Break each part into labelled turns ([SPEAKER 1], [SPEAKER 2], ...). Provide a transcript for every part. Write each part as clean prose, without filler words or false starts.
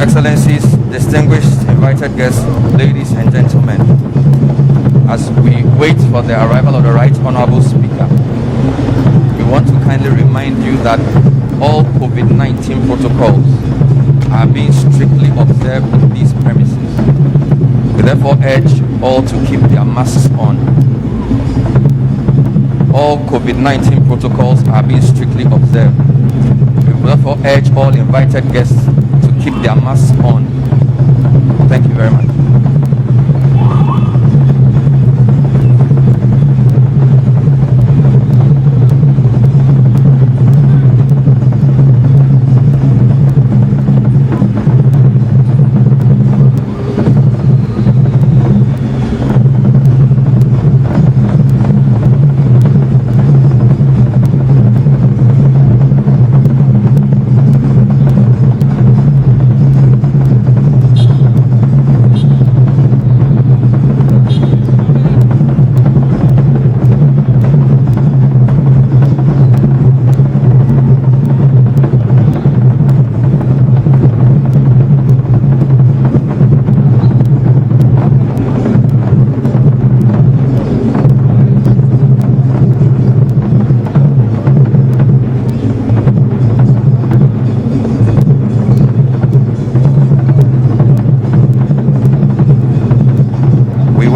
[SPEAKER 1] Excellencies, distinguished invited guests, ladies and gentlemen, as we wait for the arrival of the Right Honorable Speaker, we want to kindly remind you that all COVID-19 protocols are being strictly observed in these premises. We therefore urge all to keep their masks on. All COVID-19 protocols are being strictly observed. We therefore urge all invited guests to keep their masks on. Thank you very much.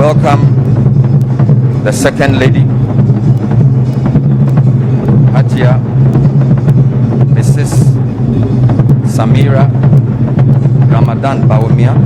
[SPEAKER 1] welcome the second lady, Hatia Mrs. Samira Ramadan Bawumia.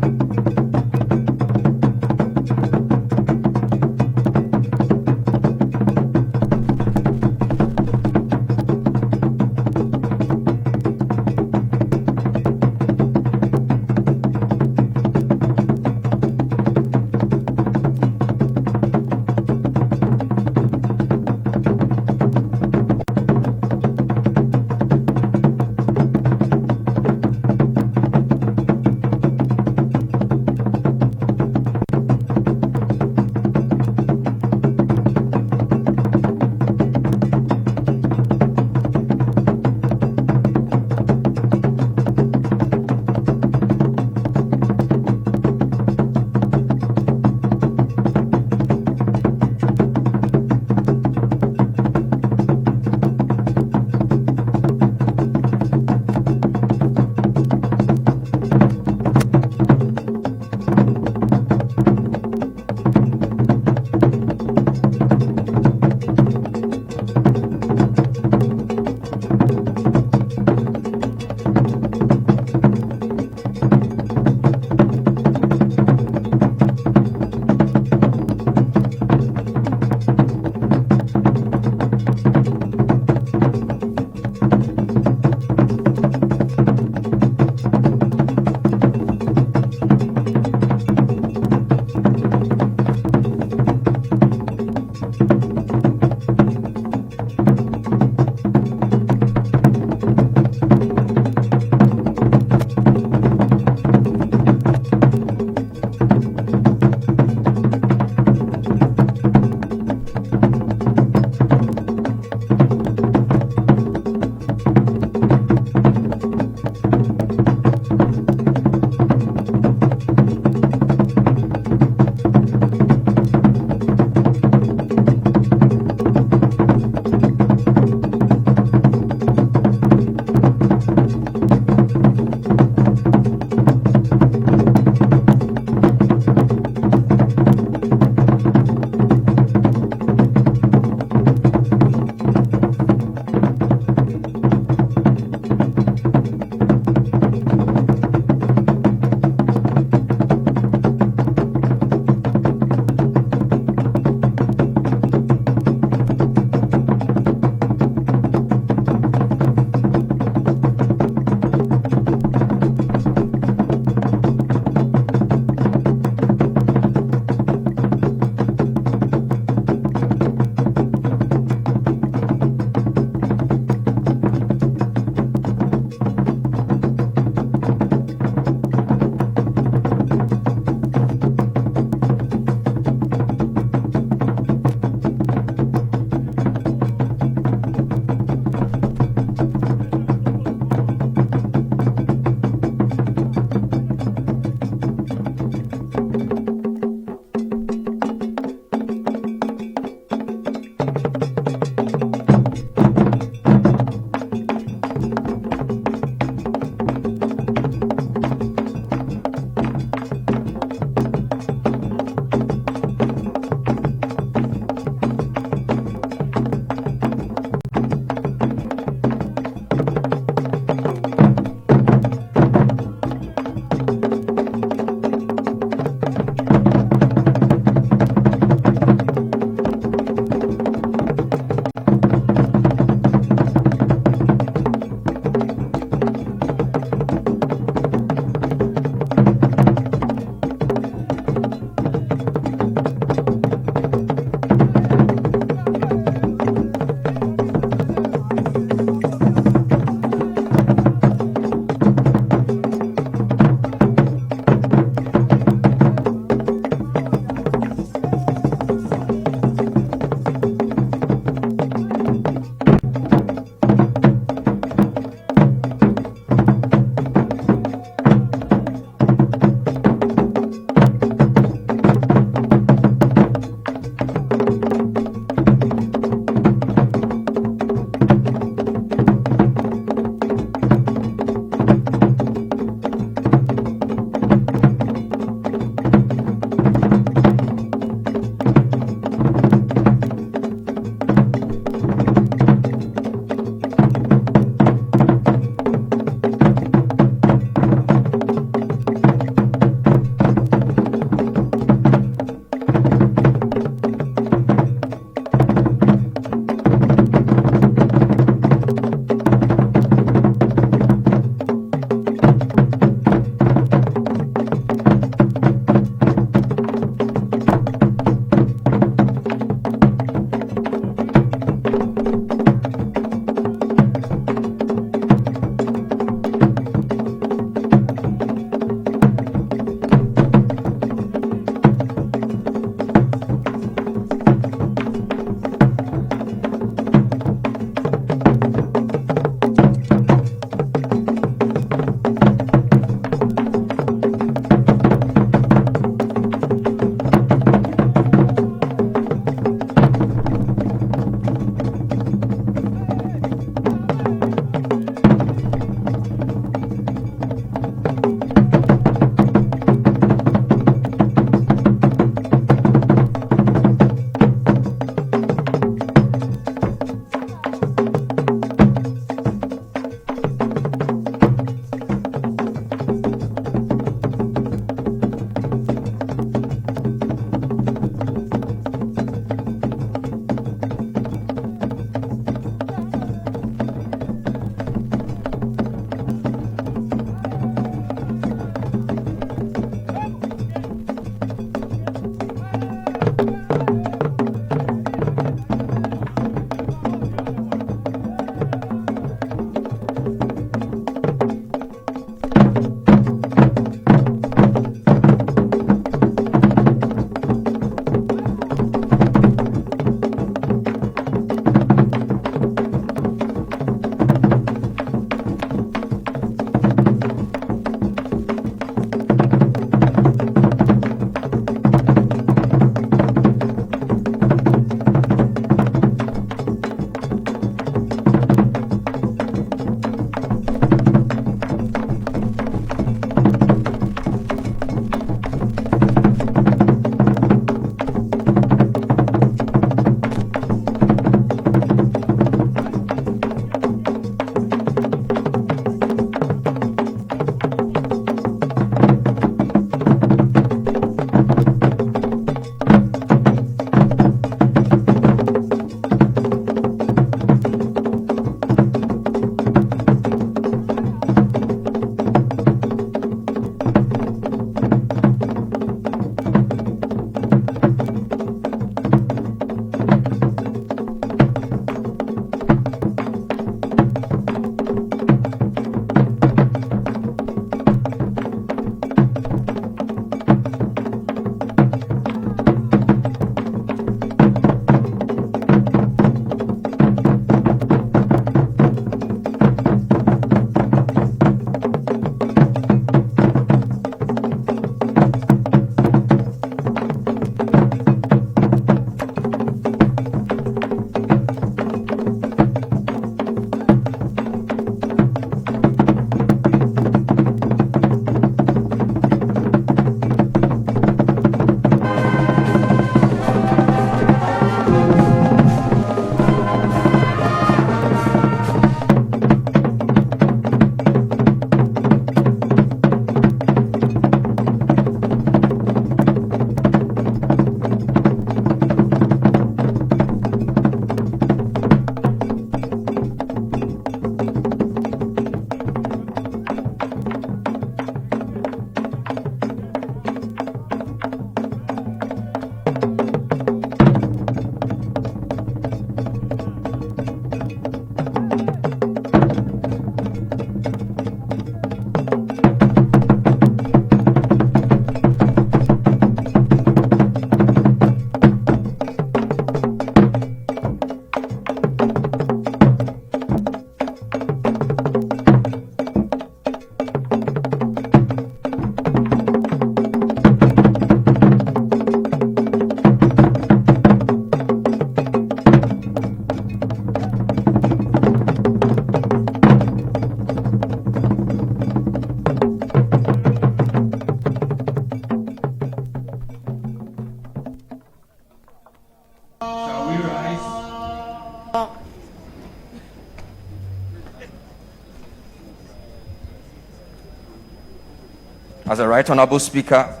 [SPEAKER 1] As the Right Honorable Speaker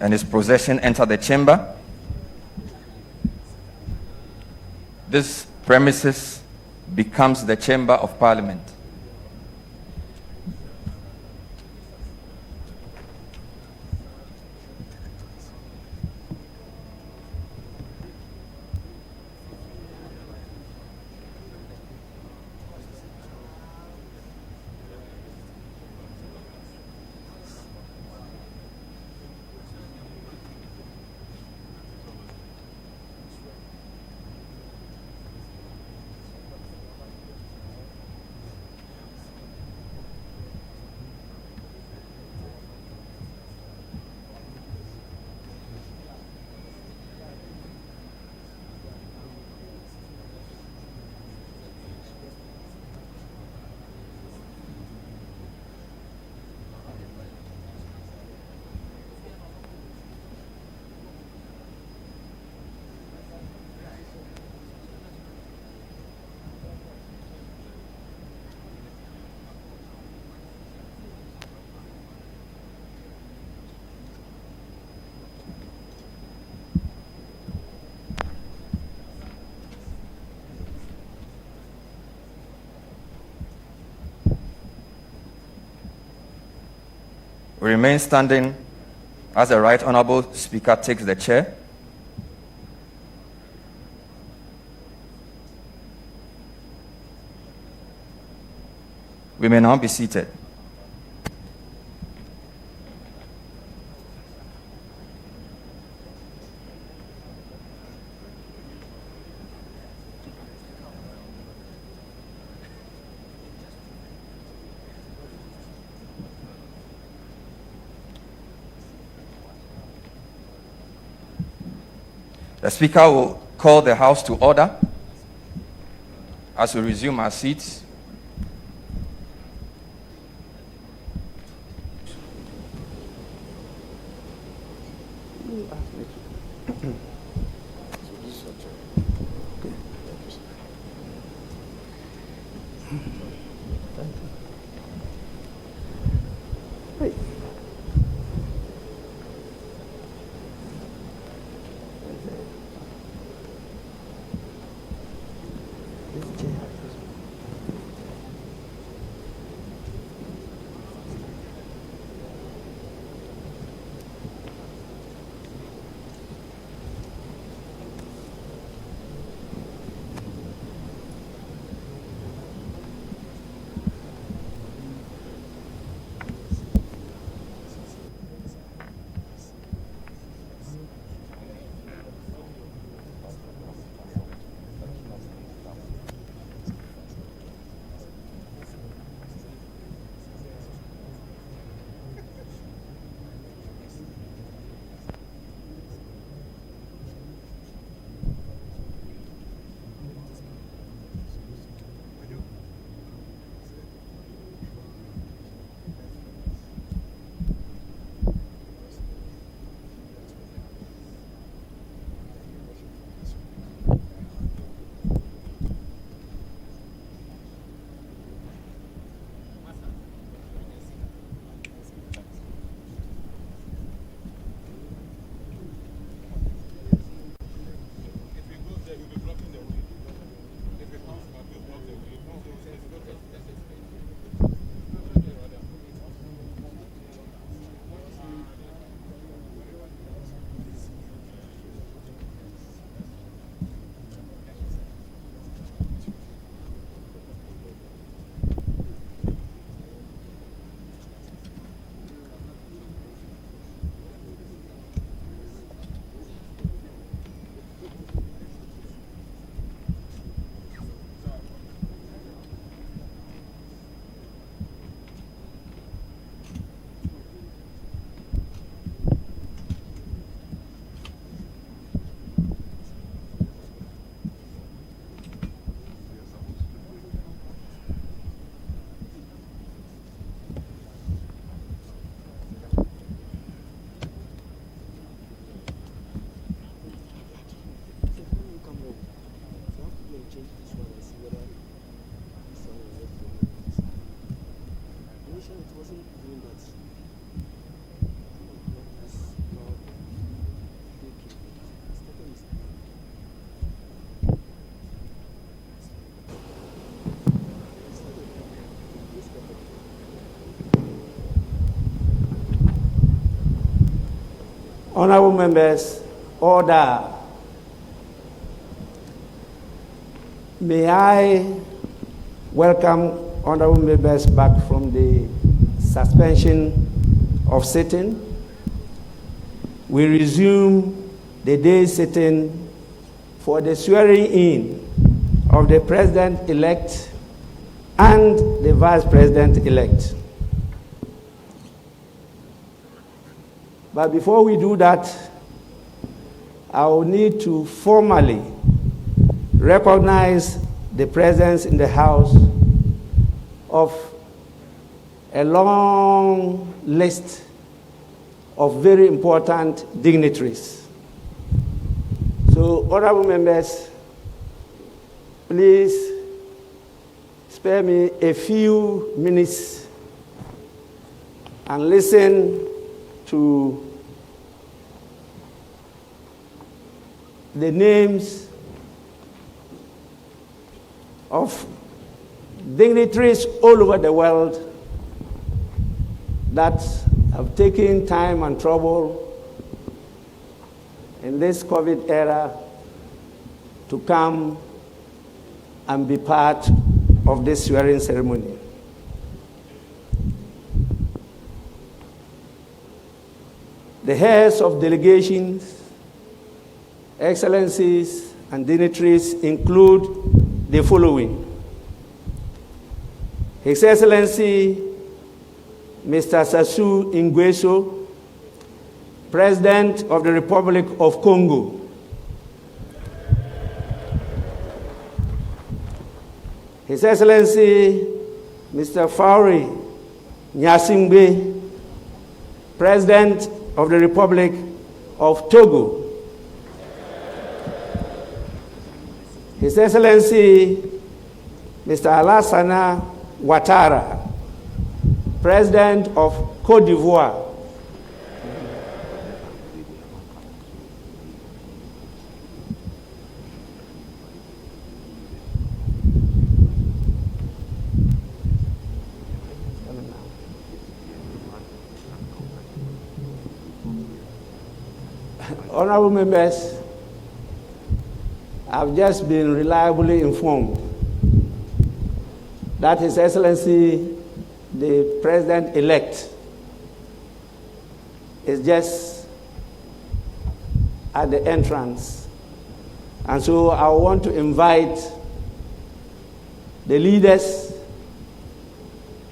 [SPEAKER 1] and his procession enter the chamber, this premises becomes the Chamber of Parliament. We remain standing as the Right Honorable Speaker takes the chair. We may now be seated. The Speaker will call the House to order as we resume our seats.
[SPEAKER 2] Honorable members, order. May I welcome honorable members back from the suspension of sitting. We resume the day sitting for the swearing in of the president-elect and the vice president-elect. But before we do that, I will need to formally recognize the presence in the House of a long list of very important dignitaries. So, honorable members, please spare me a few minutes and listen to the names of dignitaries all over the world that have taken time and trouble in this COVID era to come and be part of this swearing ceremony. The heads of delegations, excellencies, and dignitaries include the following: His Excellency Mr. Sassou Nguesso, President of the Republic of Congo. His Excellency Mr. Faure Gnassingbé, President of the Republic of Togo. His Excellency Mr. Alassane Ouattara, President of Côte d'Ivoire. Honorable members, I've just been reliably informed that His Excellency, the President-elect, is just at the entrance. And so I want to invite the leaders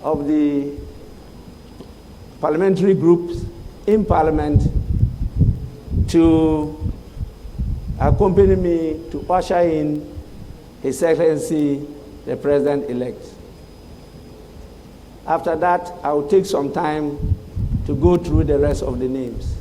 [SPEAKER 2] of the parliamentary groups in Parliament to accompany me to usher in His Excellency, the President-elect. After that, I will take some time to go through the rest of the names.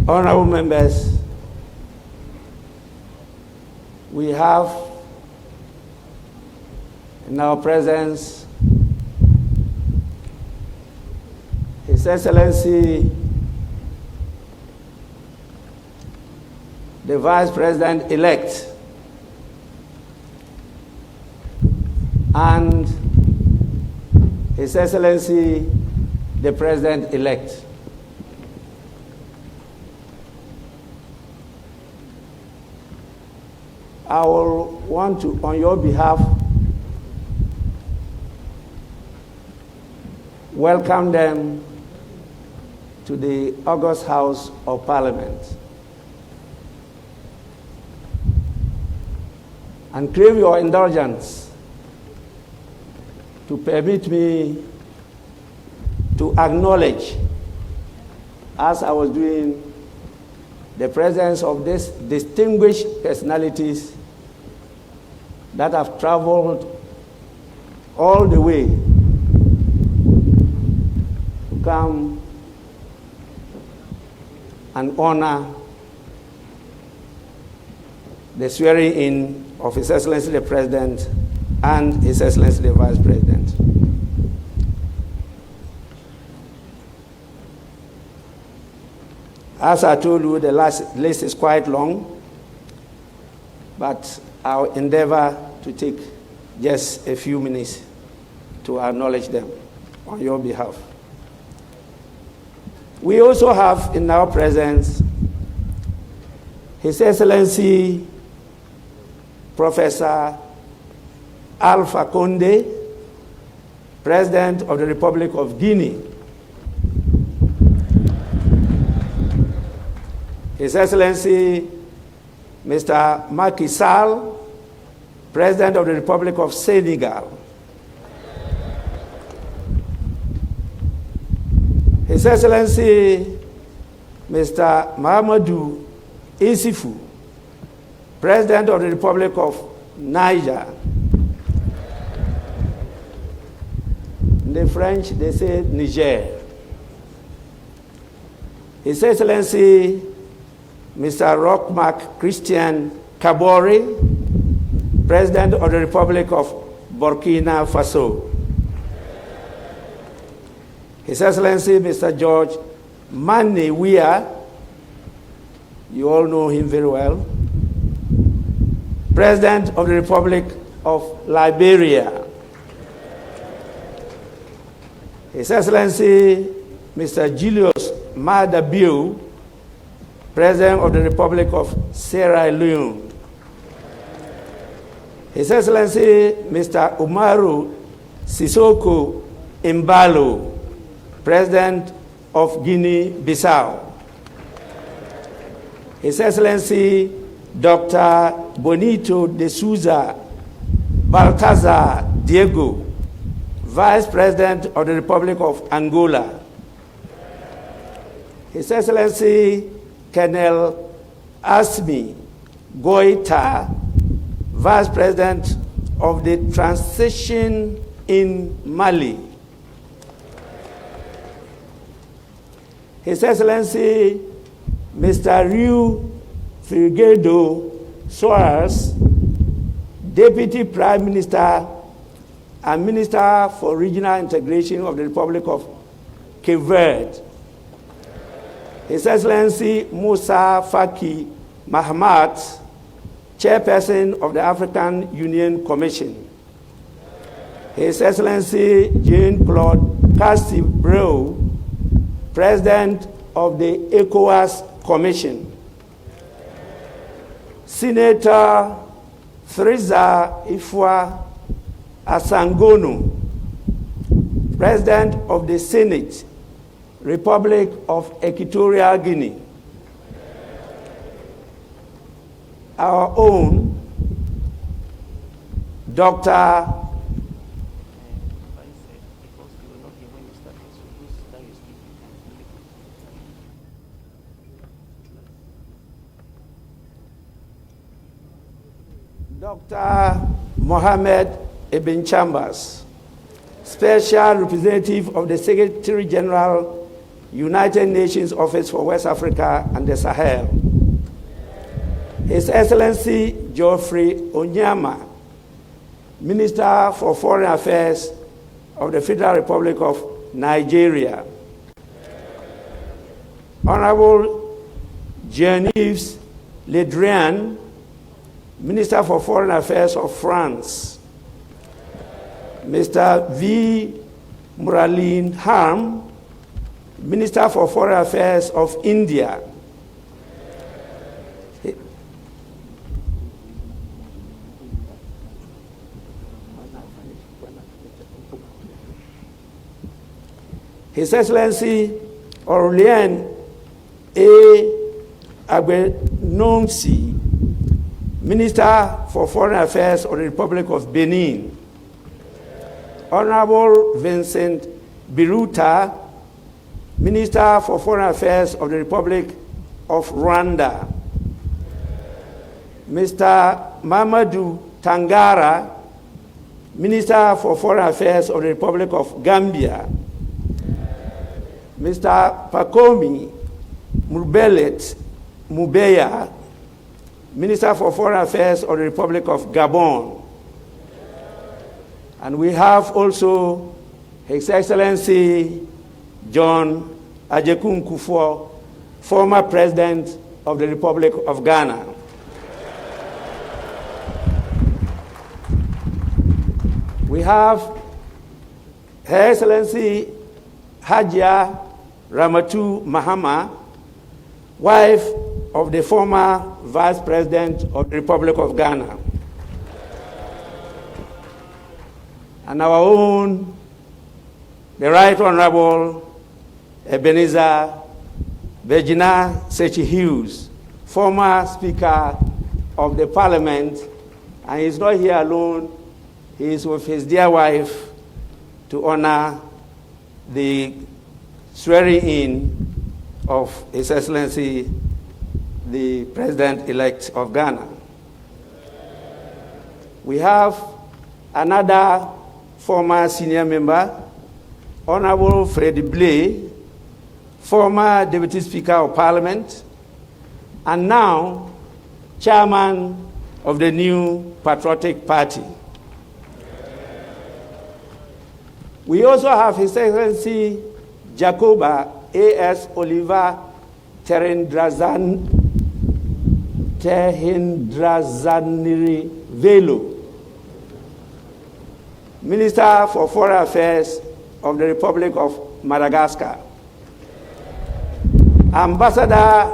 [SPEAKER 2] Honorable members, we have in our presence His Excellency the Vice President-elect and His Excellency the President-elect. I will want to, on your behalf, welcome them to the August House of Parliament and crave your indulgence to permit me to acknowledge, as I was doing, the presence of these distinguished personalities that have traveled all the way to come and honor the swearing-in of His Excellency the President and His Excellency the Vice President. As I told you, the list is quite long, but I'll endeavor to take just a few minutes to acknowledge them on your behalf. We also have in our presence His Excellency Professor Alpha Conde, President of the Republic of Guinea. His Excellency Mr. Macky Sall, President of the Republic of Senegal. His Excellency Mr. Mahamadou Issoufou, President of the Republic of Niger. In the French, they say Niger. His Excellency Mr. Roch-Marc Christian Kabore, President of the Republic of Burkina Faso. His Excellency Mr. George Mane Weah, you all know him very well, President of the Republic of Liberia. His Excellency Mr. Julius Maada Bio, President of the Republic of Sierra Leone. His Excellency Mr. Umaru Sissoko Embalo, President of Guinea-Bissau. His Excellency Dr. Bonito de Souza Baltazar Diego, Vice President of the Republic of Angola. His Excellency Colonel Asmi Goita, Vice President of the Transition in Mali. His Excellency Mr. Rui Figueiredo Soares, Deputy Prime Minister and Minister for Regional Integration of the Republic of Cape Verde. His Excellency Musa Faki Mahamat, Chairperson of the African Union Commission. His Excellency Jean-Claude Castibreu, President of the ECOWAS Commission. Senator Theresa Ifua Asangono, President of the Senate, Republic of Equatorial Guinea. Our own Dr. Mohamed Ibn Chambers, Special Representative of the Secretary General United Nations Office for West Africa and the Sahel. His Excellency Geoffrey Onyama, Minister for Foreign Affairs of the Federal Republic of Nigeria. Honorable Jean-Yves Le Drian, Minister for Foreign Affairs of France. Mr. V. Muralin Harm, Minister for Foreign Affairs of India. His Excellency Aurelien A. Agbenomsi, Minister for Foreign Affairs of the Republic of Benin. Honorable Vincent Biruta, Minister for Foreign Affairs of the Republic of Rwanda. Mr. Mamadou Tangara, Minister for Foreign Affairs of the Republic of Gambia. Mr. Pakomi Murbelet Mubeya, Minister for Foreign Affairs of the Republic of Gabon. And we have also His Excellency John Akuffo, former President of the Republic of Ghana. We have Her Excellency Hajia Ramatu Mahama, wife of the former Vice President of the Republic of Ghana. And our own, the Right Honorable Ebenezer Virginia Sechi Hughes, former Speaker of the Parliament, and he's not here alone, he is with his dear wife to honor the swearing-in of His Excellency, the President-elect of Ghana. We have another former senior member, Honorable Freddie Blay, former Deputy Speaker of Parliament, and now Chairman of the New Patriotic Party. We also have His Excellency Jacoba A.S. Oliver Terendrazaniri Velo, Minister for Foreign Affairs of the Republic of Madagascar. Ambassador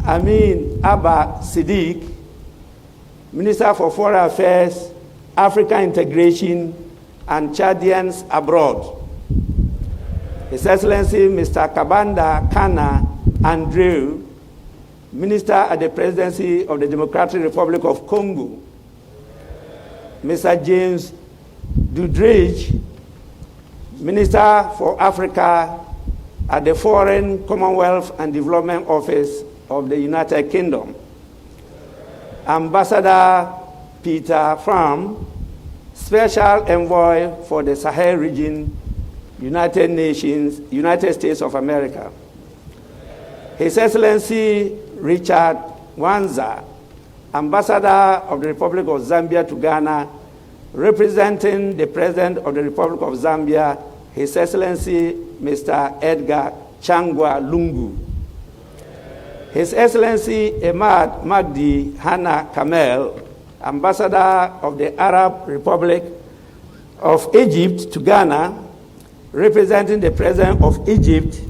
[SPEAKER 2] Amin Abba Siddiq, Minister for Foreign Affairs, African Integration, and Chadians abroad. His Excellency Mr. Kabanda Kana Andrew, Minister at the Presidency of the Democratic Republic of Congo. Mr. James Dudridge, Minister for Africa at the Foreign, Commonwealth and Development Office of the United Kingdom. Ambassador Peter Pham, Special Envoy for the Sahel region, United Nations, United States of America. His Excellency Richard Wanza, Ambassador of the Republic of Zambia to Ghana, representing the President of the Republic of Zambia, His Excellency Mr. Edgar Changwa Lungu. His Excellency Emad Magdi Hana Kamel, Ambassador of the Arab Republic of Egypt to Ghana, representing the President of Egypt,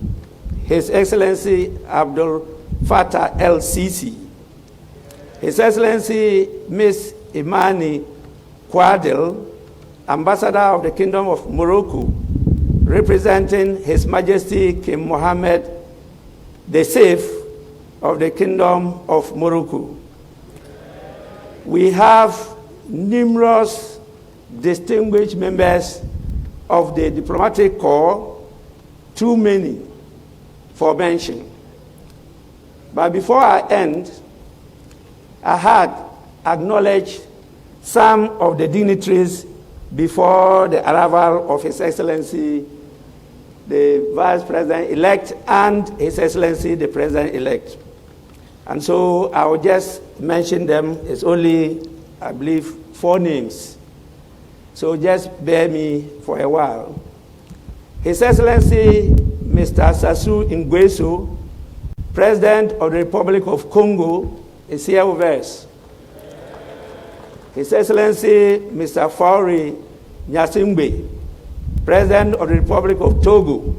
[SPEAKER 2] His Excellency Abdul Fattah el-Sisi. His Excellency Ms. Imani Kwadil, Ambassador of the Kingdom of Morocco, representing His Majesty King Mohammed VI of the Kingdom of Morocco. We have numerous distinguished members of the diplomatic corps, too many for mention. But before I end, I had acknowledged some of the dignitaries before the arrival of His Excellency the Vice President-elect, and His Excellency the President-elect. And so I will just mention them. It's only, I believe, 4 names. So just bear me for a while. His Excellency Mr. Sassou Nguesso, President of the Republic of Congo, is here with us. His Excellency Mr. Faure Gnassingbé, President of the Republic of Togo.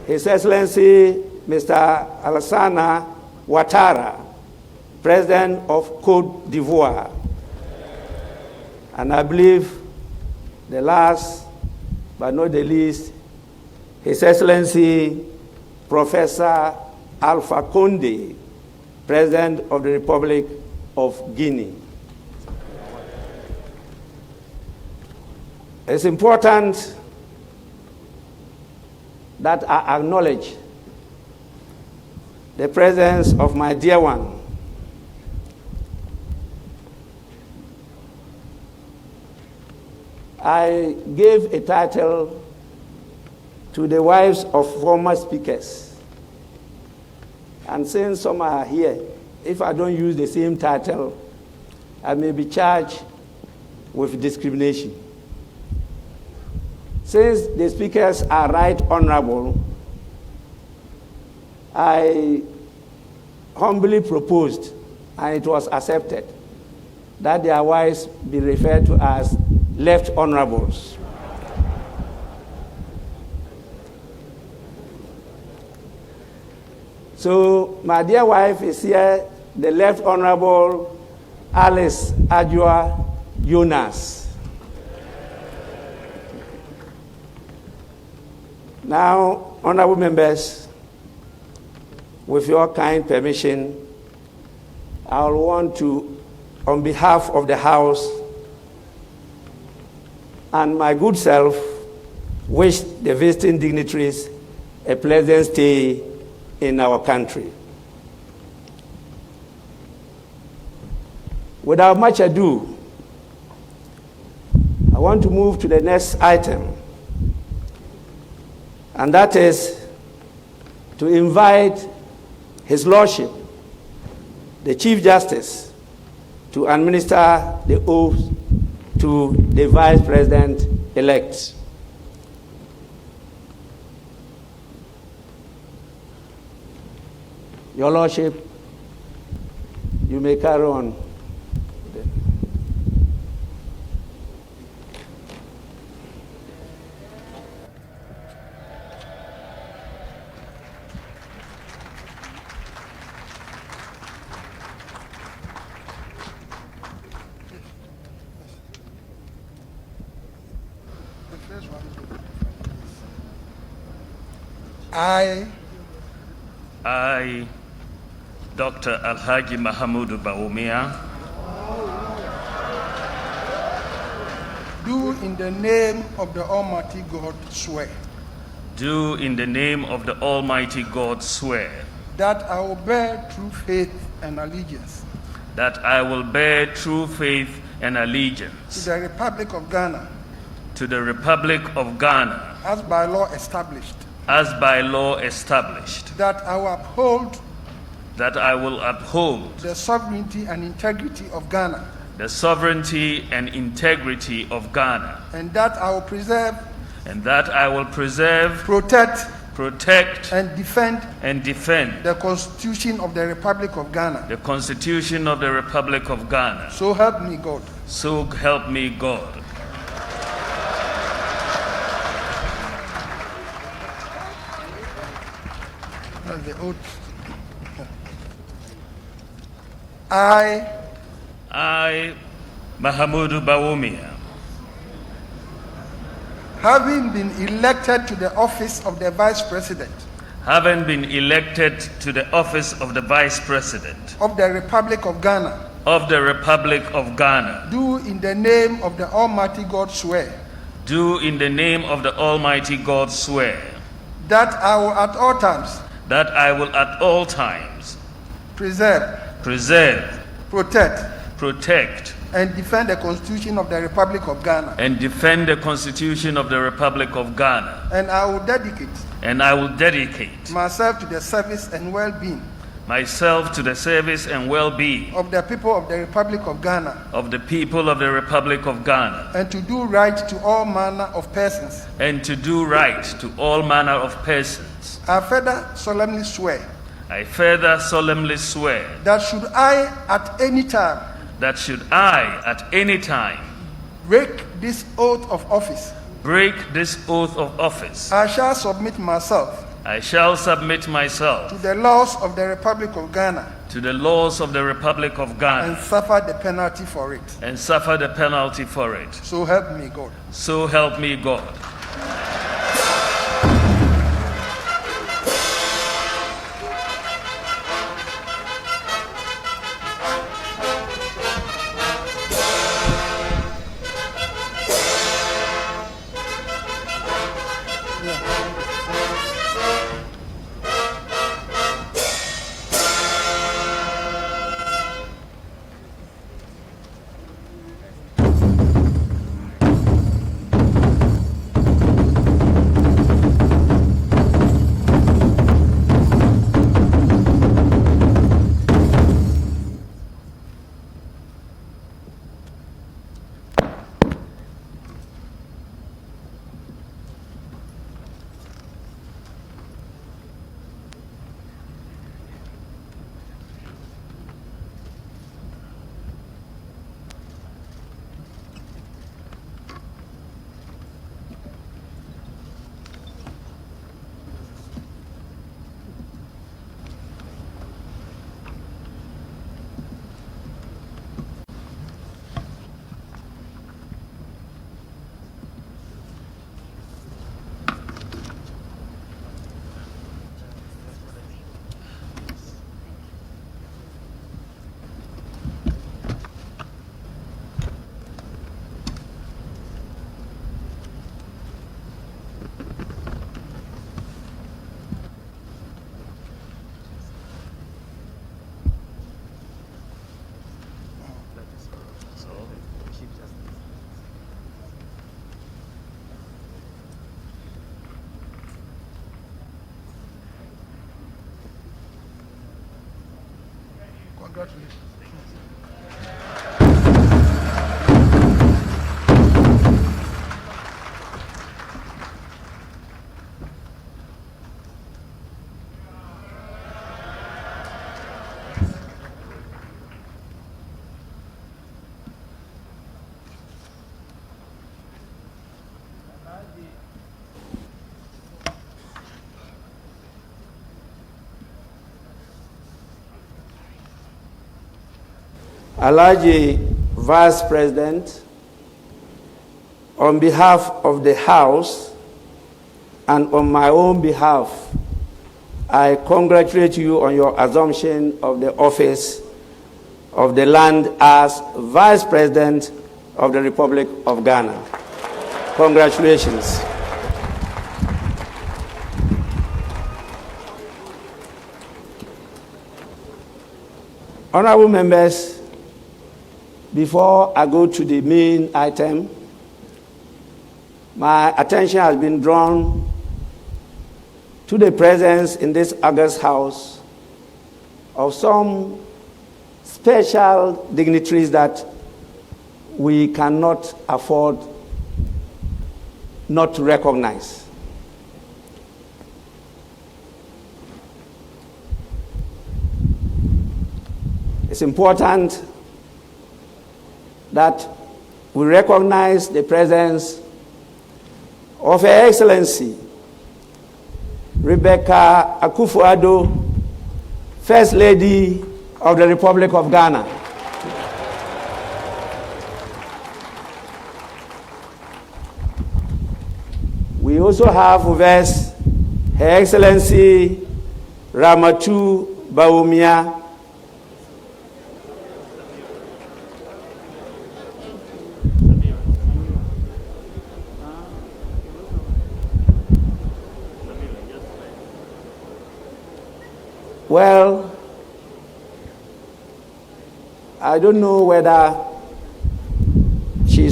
[SPEAKER 2] His Excellency Mr. Alassane Ouattara, President of Côte d'Ivoire. And I believe the last, but not the least, His Excellency Professor Alpha Condé, President of the Republic of Guinea. It's important that I acknowledge the presence of my dear one, I gave a title to the wives of former speakers. And since some are here, if I don't use the same title, I may be charged with discrimination. Since the speakers are right honorable, I humbly proposed, and it was accepted, that their wives be referred to as left honorables. So my dear wife is here, the Left Honorable Alice Adjoa Jonas. Now, honorable members, with your kind permission, I will want to, on behalf of the House and my good self, wish the visiting dignitaries a pleasant stay in our country. Without much ado, I want to move to the next item, and that is to invite His Lordship, the Chief Justice, to administer the oath to the Vice President-elect. Your Lordship, you may carry on.
[SPEAKER 3] I, Dr. Alhaji Mahamudu Bawumia,
[SPEAKER 4] do in the name of the Almighty God swear
[SPEAKER 3] do in the name of the Almighty God swear
[SPEAKER 4] that I will bear true faith and allegiance
[SPEAKER 3] that I will bear true faith and
[SPEAKER 4] to
[SPEAKER 3] allegiance
[SPEAKER 4] the Republic of Ghana
[SPEAKER 3] to the Republic of Ghana
[SPEAKER 4] as by law established,
[SPEAKER 3] as by law established,
[SPEAKER 4] that I will uphold
[SPEAKER 3] that I will uphold
[SPEAKER 4] the sovereignty and integrity of Ghana,
[SPEAKER 3] the sovereignty and integrity of Ghana,
[SPEAKER 4] and that I will preserve,
[SPEAKER 3] and that I will preserve,
[SPEAKER 4] protect,
[SPEAKER 3] and defend
[SPEAKER 4] the Constitution of the Republic of Ghana.
[SPEAKER 3] the Constitution of the Republic of Ghana.
[SPEAKER 4] So help me God.
[SPEAKER 3] So help me God.
[SPEAKER 4] That's the oath. I,
[SPEAKER 3] Mahamudu Bawumia,
[SPEAKER 4] having been elected to the office of the Vice President
[SPEAKER 3] having been elected to the office of the Vice President
[SPEAKER 4] of the Republic of Ghana,
[SPEAKER 3] of the Republic of Ghana,
[SPEAKER 4] do in the name of the Almighty God swear
[SPEAKER 3] do in the name of the Almighty God swear
[SPEAKER 4] that I will at all times
[SPEAKER 3] that I will at all times
[SPEAKER 4] preserve,
[SPEAKER 3] preserve,
[SPEAKER 4] protect, and defend the Constitution of the Republic of Ghana.
[SPEAKER 3] and defend the Constitution of the Republic of Ghana.
[SPEAKER 4] And I will dedicate
[SPEAKER 3] Myself
[SPEAKER 4] to the service and well-being
[SPEAKER 3] to the service and well-being
[SPEAKER 4] of the people of the Republic of Ghana,
[SPEAKER 3] of the people of the Republic of Ghana,
[SPEAKER 4] and to do right to all manner of persons.
[SPEAKER 3] and to do right to all manner of persons.
[SPEAKER 4] I further solemnly swear that should I at any time break this oath of office, I shall submit myself
[SPEAKER 3] to
[SPEAKER 4] the laws of the Republic of Ghana and suffer the penalty for it. So help me God.
[SPEAKER 3] So help me God.
[SPEAKER 4] Congratulations.
[SPEAKER 2] Alhaji Vice President, on behalf of the House and on my own behalf, I congratulate you on your assumption of the office of the land as Vice President of the Republic of Ghana. Congratulations. Honorable members, before I go to the main item, my attention has been drawn to the presence in this August House of some special dignitaries that we cannot afford not to recognize. It's important that we recognize the presence of Her Excellency Rebecca Akuffo, First Lady of the Republic of Ghana. We also have with us Her Excellency Ramatu Bawumia, well, I don't know whether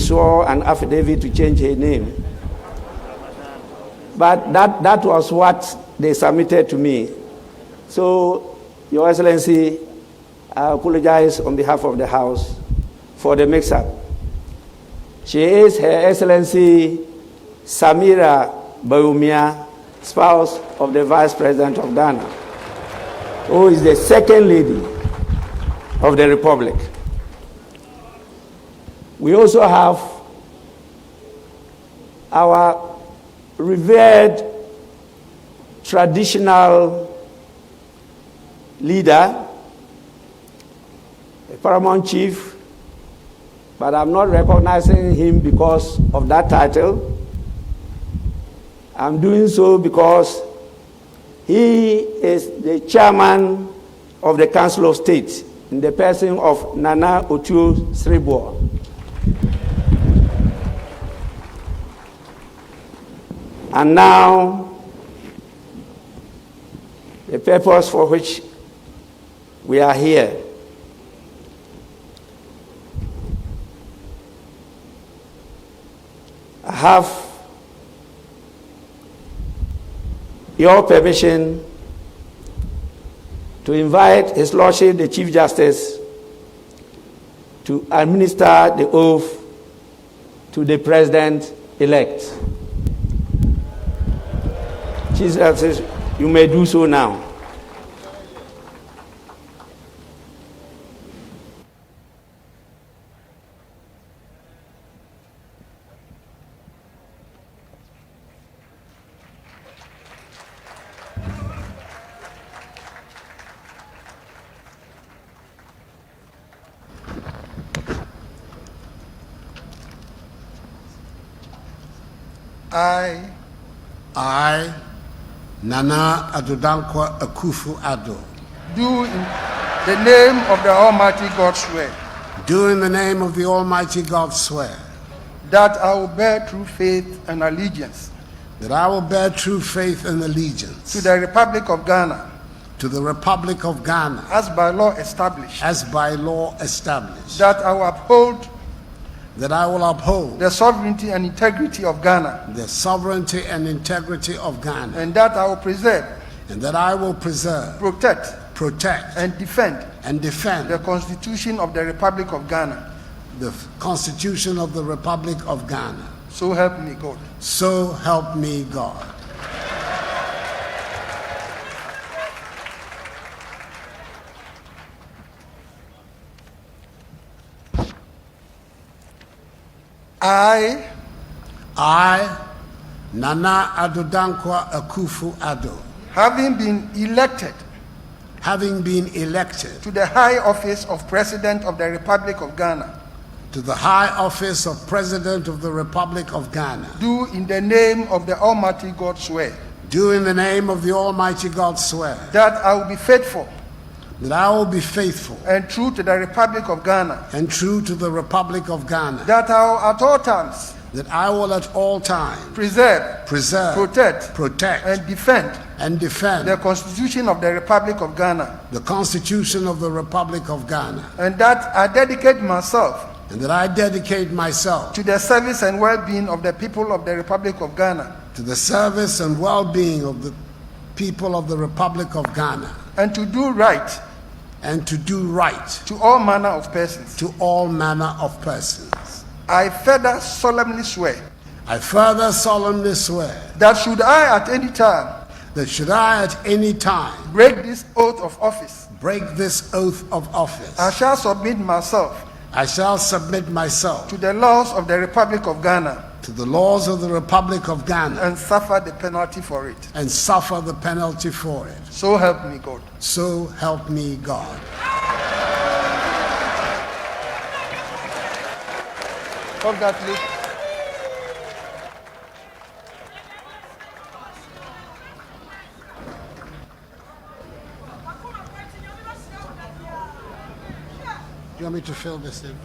[SPEAKER 2] swore an affidavit to change her name. But that was what they submitted to me. So, Your Excellency, I apologize on behalf of the House for the mix-up. She is Her Excellency Samira Bawumia, spouse of the Vice President of Ghana, who is the second lady of the Republic. We also have our revered traditional leader, a paramount chief, but I'm not recognizing him because of that title. I'm doing so because he is the chairman of the Council of State in the person of Nana Otuo Sriboa. And now, the purpose for which we are here. I have your permission to invite His Lordship, the Chief Justice, to administer the oath to the President-elect. Chief Justice, you may do so now.
[SPEAKER 5] I, Nana Addo'S Akuffo Addo,
[SPEAKER 4] do in the name of the Almighty God swear
[SPEAKER 5] do in the name of the Almighty God swear
[SPEAKER 4] that I will bear true faith and allegiance
[SPEAKER 5] that I will bear true faith and allegiance
[SPEAKER 4] to the Republic of Ghana
[SPEAKER 5] to the Republic of Ghana
[SPEAKER 4] as by law established,
[SPEAKER 5] that I will uphold
[SPEAKER 4] the sovereignty and integrity of Ghana,
[SPEAKER 5] the sovereignty and integrity of Ghana,
[SPEAKER 4] and that I will preserve,
[SPEAKER 5] protect,
[SPEAKER 4] and defend
[SPEAKER 5] the
[SPEAKER 4] the Constitution of the Republic of Ghana.
[SPEAKER 5] the Constitution of the Republic of Ghana.
[SPEAKER 4] So help me God.
[SPEAKER 5] So help me God. I, Nana Addo'S Akuffo Addo,
[SPEAKER 4] having been elected
[SPEAKER 5] to
[SPEAKER 4] the high office of President of the Republic of Ghana,
[SPEAKER 5] to the high office of President of the Republic of Ghana,
[SPEAKER 4] do in the name of the Almighty God swear
[SPEAKER 5] do in the name of the Almighty God swear
[SPEAKER 4] that I will be faithful
[SPEAKER 5] that I will be faithful
[SPEAKER 4] and true to the Republic of Ghana,
[SPEAKER 5] and true to the Republic of Ghana,
[SPEAKER 4] that I will at all times preserve,
[SPEAKER 5] protect,
[SPEAKER 4] and defend
[SPEAKER 5] the
[SPEAKER 4] Constitution of the Republic of Ghana,
[SPEAKER 5] the Constitution of the Republic of Ghana,
[SPEAKER 4] and that I dedicate myself
[SPEAKER 5] to
[SPEAKER 4] the service and well-being of the people of the Republic of Ghana,
[SPEAKER 5] to the service and well-being of the people of the Republic of Ghana,
[SPEAKER 4] and to do right
[SPEAKER 5] to
[SPEAKER 4] all manner of persons. I further solemnly swear that should I at any time break this oath of office, I shall submit myself to the laws of the Republic of Ghana and suffer the penalty for it. So help me God.
[SPEAKER 5] So help me God.
[SPEAKER 4] Congratulations.
[SPEAKER 5] Do you want me to fill this in?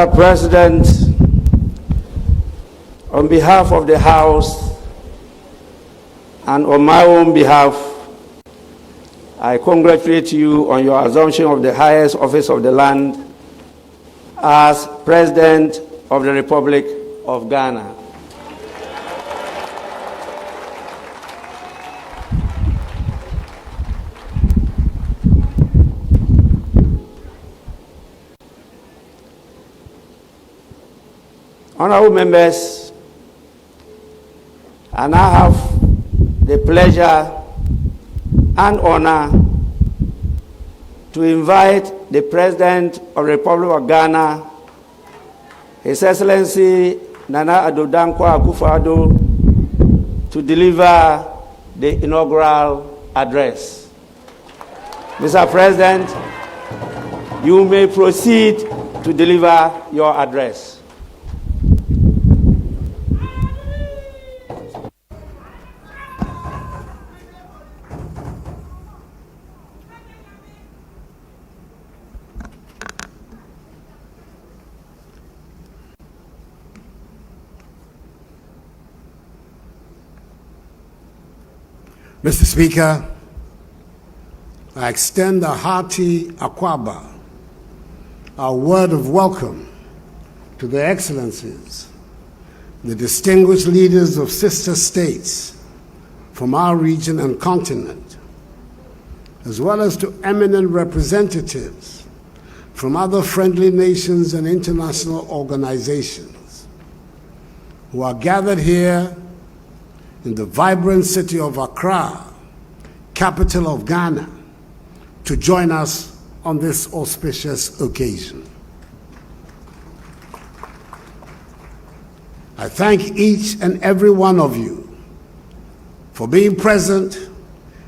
[SPEAKER 2] Mr. President, on behalf of the House and on my own behalf, I congratulate you on your assumption of the highest office of the land as President of the Republic of Ghana. Honorable members, I now have the pleasure and honor to invite the President of the Republic of Ghana, His Excellency Nana Addo Akuffo, to deliver the inaugural address. Mr. President, you may proceed to deliver your address.
[SPEAKER 5] Mr. Speaker, I extend a hearty akwaba, a word of welcome to the Excellencies, the distinguished leaders of sister states from our region and continent, as well as to eminent representatives from other friendly nations and international organizations who are gathered here in the vibrant city of Accra, capital of Ghana, to join us on this auspicious occasion. I thank each and every one of you for being present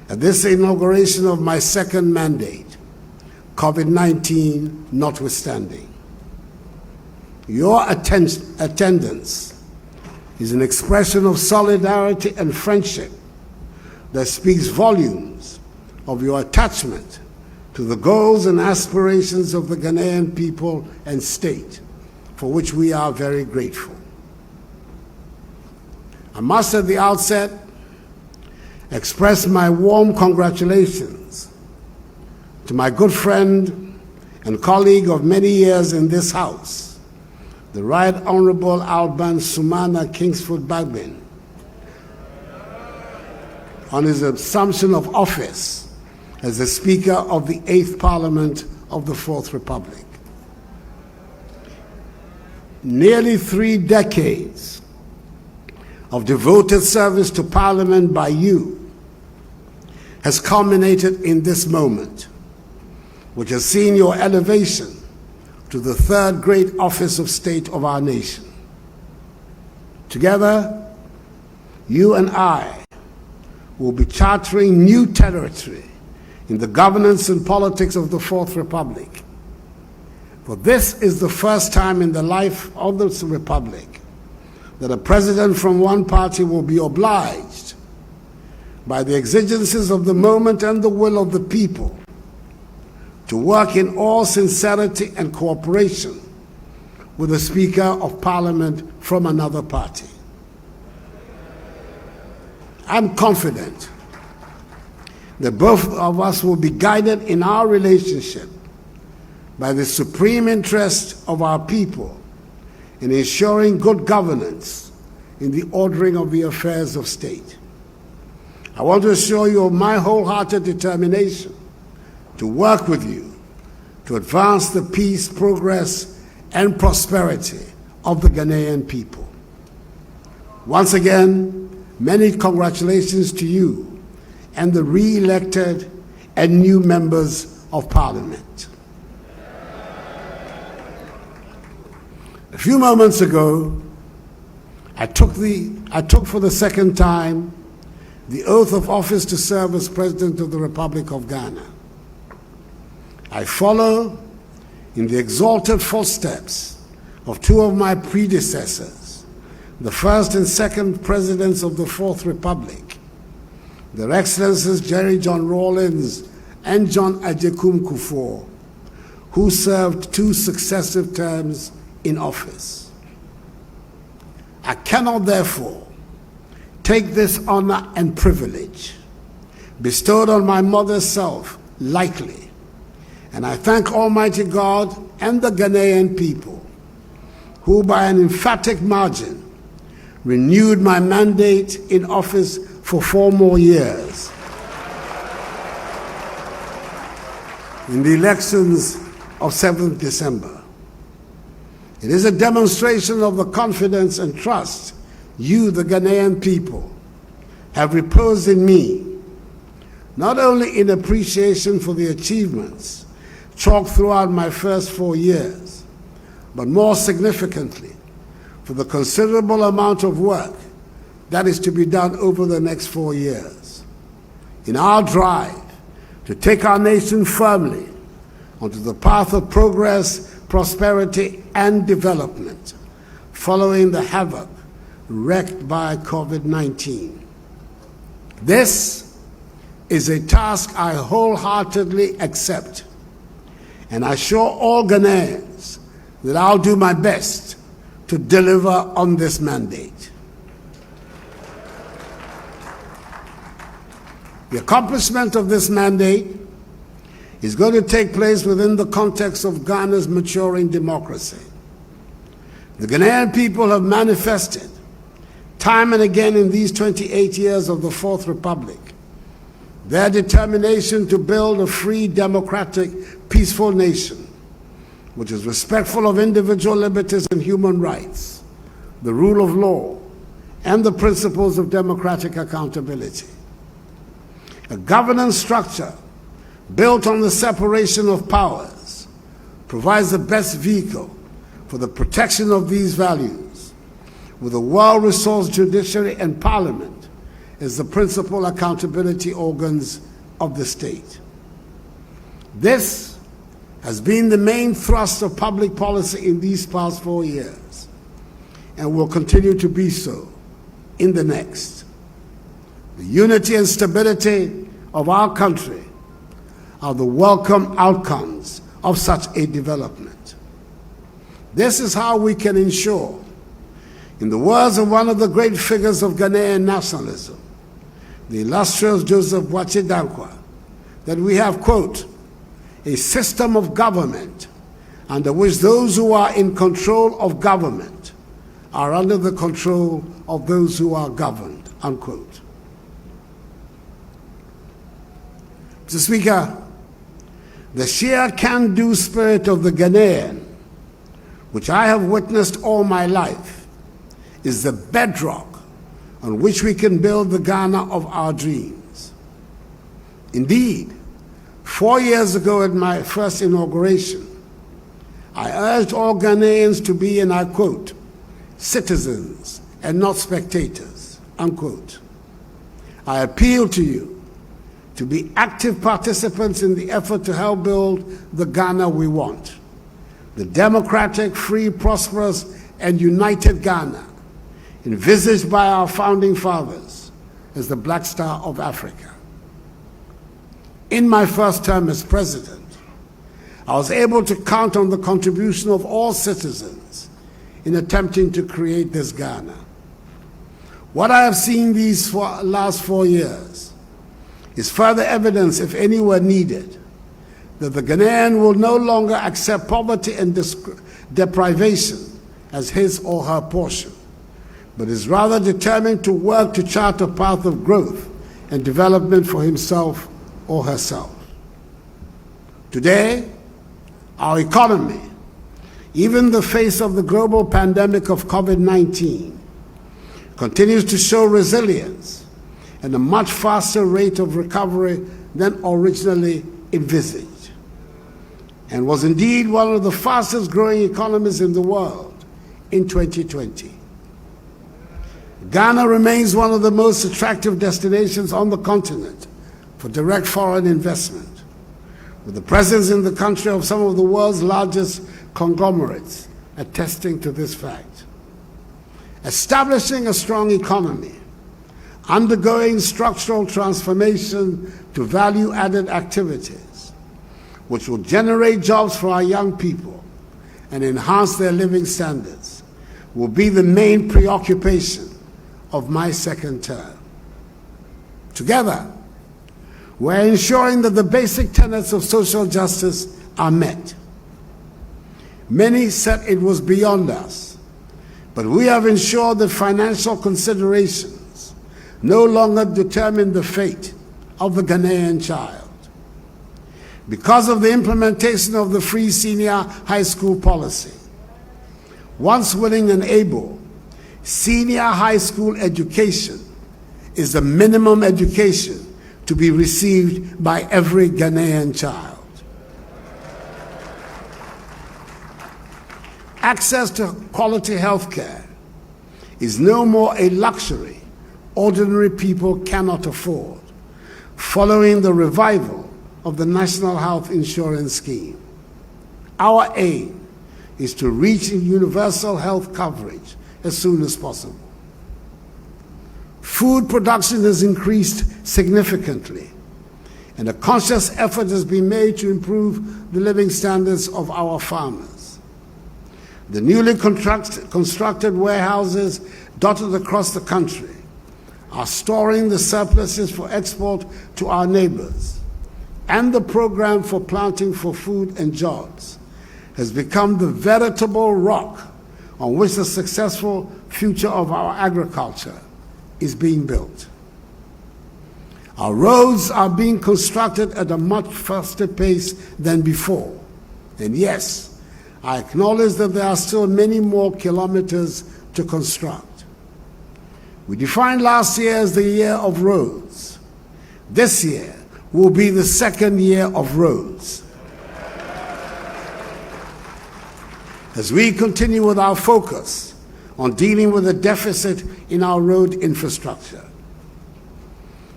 [SPEAKER 5] at this inauguration of my second mandate, COVID-19 notwithstanding. Your attendance is an expression of solidarity and friendship that speaks volumes of your attachment to the goals and aspirations of the Ghanaian people and state, for which we are very grateful. I must at the outset express my warm congratulations to my good friend and colleague of many years in this House, the Right Honorable Alban Sumana Kingsford Bagbin, on his assumption of office as the Speaker of the 8th Parliament of the 4th Republic. Nearly 3 decades of devoted service to Parliament by you has culminated in this moment, which has seen your elevation to the 3rd great office of state of our nation. Together, you and I will be chartering new territory in the governance and politics of the 4th Republic. For this is the first time in the life of the Republic that a president from one party will be obliged by the exigencies of the moment and the will of the people to work in all sincerity and cooperation with the Speaker of Parliament from another party. I'm confident that both of us will be guided in our relationship by the supreme interest of our people in ensuring good governance in the ordering of the affairs of state. I want to assure you of my wholehearted determination to work with you to advance the peace, progress, and prosperity of the Ghanaian people. Once again, many congratulations to you and the re-elected and new members of Parliament. A few moments ago, I took for the second time the oath of office to serve as President of the Republic of Ghana. I follow in the exalted footsteps of 2 of my predecessors, the first and second presidents of the 4th Republic, Their Excellencies Jerry John Rawlings and John Akuffo, who served 2 successive terms in office. I cannot, therefore, take this honor and privilege bestowed on my mother's self lightly, and I thank Almighty God and the Ghanaian people who, by an emphatic margin, renewed my mandate in office for 4 more years. In the elections of 7th December. It is a demonstration of the confidence and trust you, the Ghanaian people, have reposed in me, not only in appreciation for the achievements chalked throughout my first 4 years, but more significantly, for the considerable amount of work that is to be done over the next 4 years in our drive to take our nation firmly onto the path of progress, prosperity, and development following the havoc wreaked by COVID-19. This is a task I wholeheartedly accept, and I assure all Ghanaians that I'll do my best to deliver on this mandate. The accomplishment of this mandate is going to take place within the context of Ghana's maturing democracy. The Ghanaian people have manifested time and again in these 28 years of the Fourth Republic their determination to build a free, democratic, peaceful nation which is respectful of individual liberties and human rights, the rule of law, and the principles of democratic accountability. A governance structure built on the separation of powers provides the best vehicle for the protection of these values, with a well-resourced judiciary and parliament as the principal accountability organs of the state. This has been the main thrust of public policy in these past 4 years, and will continue to be so in the next. The unity and stability of our country are the welcome outcomes of such a development. This is how we can ensure, in the words of one of the great figures of Ghanaian nationalism, the illustrious Joseph Boachier Danquah, that we have, quote, a system of government under which those who are in control of government are under the control of those who are governed, unquote. Mr. Speaker, the sheer can-do spirit of the Ghanaian, which I have witnessed all my life, is the bedrock on which we can build the Ghana of our dreams. Indeed, 4 years ago at my first inauguration, I urged all Ghanaians to be, and I quote, citizens and not spectators, unquote. I appeal to you to be active participants in the effort to help build the Ghana we want, the democratic, free, prosperous, and united Ghana envisaged by our founding fathers as the Black Star of Africa. In my first term as president, I was able to count on the contribution of all citizens in attempting to create this Ghana. What I have seen these last 4 years is further evidence, if any were needed, that the Ghanaian will no longer accept poverty and deprivation as his or her portion, but is rather determined to work to chart a path of growth and development for himself or herself. Today, our economy, even in the face of the global pandemic of COVID-19, continues to show resilience and a much faster rate of recovery than originally envisaged, and was indeed one of the fastest growing economies in the world in 2020. Ghana remains one of the most attractive destinations on the continent for direct foreign investment, with the presence in the country of some of the world's largest conglomerates attesting to this fact. Establishing a strong economy, undergoing structural transformation to value-added activities, which will generate jobs for our young people and enhance their living standards will be the main preoccupation of my second term. Together, we're ensuring that the basic tenets of social justice are met. Many said it was beyond us, but we have ensured that financial considerations no longer determine the fate of the Ghanaian child. Because of the implementation of the free senior high school policy, once willing and able, senior high school education is the minimum education to be received by every Ghanaian child. Access to quality health care is no more a luxury ordinary people cannot afford, following the revival of the National Health Insurance Scheme. Our aim is to reach universal health coverage as soon as possible. Food production has increased significantly, and a conscious effort has been made to improve the living standards of our farmers. The newly constructed warehouses dotted across the country are storing the surpluses for export to our neighbors, and the program for planting for food and jobs has become the veritable rock on which the successful future of our agriculture is being built. Our roads are being constructed at a much faster pace than before. And yes, I acknowledge that there are still many more kilometers to construct. We defined last year as the year of roads. This year will be the second year of roads. As we continue with our focus on dealing with the deficit in our road infrastructure,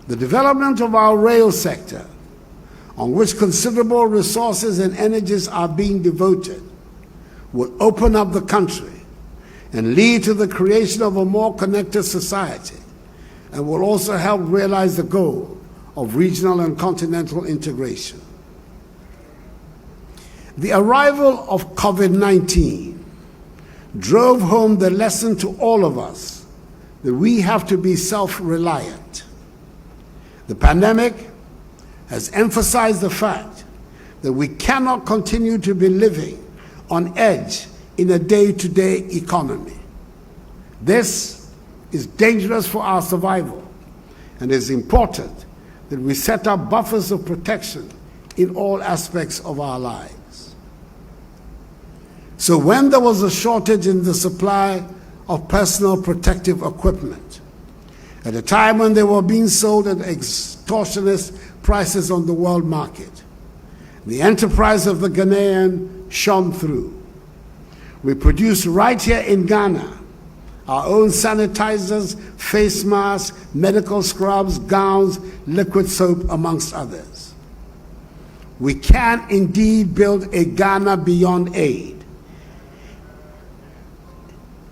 [SPEAKER 5] the development of our rail sector, on which considerable resources and energies are being devoted, will open up the country and lead to the creation of a more connected society, and will also help realize the goal of regional and continental integration. The arrival of COVID-19 drove home the lesson to all of us that we have to be self-reliant. The pandemic has emphasized the fact that we cannot continue to be living on edge in a day-to-day economy. This is dangerous for our survival, and it is important that we set up buffers of protection in all aspects of our lives. So when there was a shortage in the supply of personal protective equipment, at a time when they were being sold at extortionist prices on the world market, the enterprise of the Ghanaian shone through. We produced right here in Ghana our own sanitizers, face masks, medical scrubs, gowns, liquid soap, amongst others. We can indeed build a Ghana beyond aid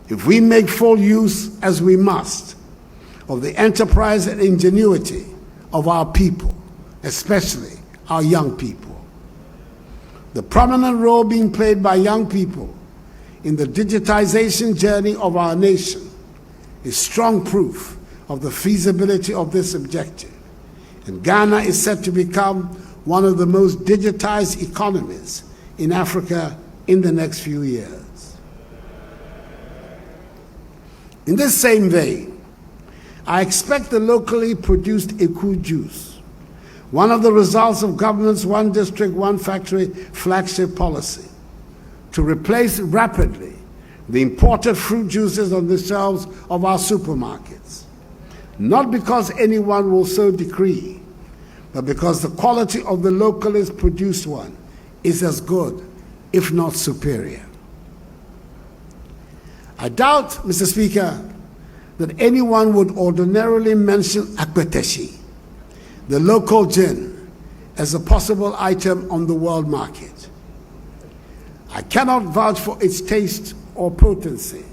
[SPEAKER 5] if we make full use, as we must, of the enterprise and ingenuity of our people, especially our young people. The prominent role being played by young people in the digitization journey of our nation is strong proof of the feasibility of this objective. And Ghana is set to become one of the most digitized economies in Africa in the next few years. In this same vein, I expect the locally produced Eku juice, one of the results of government's One District, One Factory flagship policy, to replace rapidly the imported fruit juices on the shelves of our supermarkets. Not because anyone will so decree, but because the quality of the locally produced one is as good, if not superior. I doubt, Mr. Speaker, that anyone would ordinarily mention akpeteshi, the local gin, as a possible item on the world market. I cannot vouch for its taste or potency,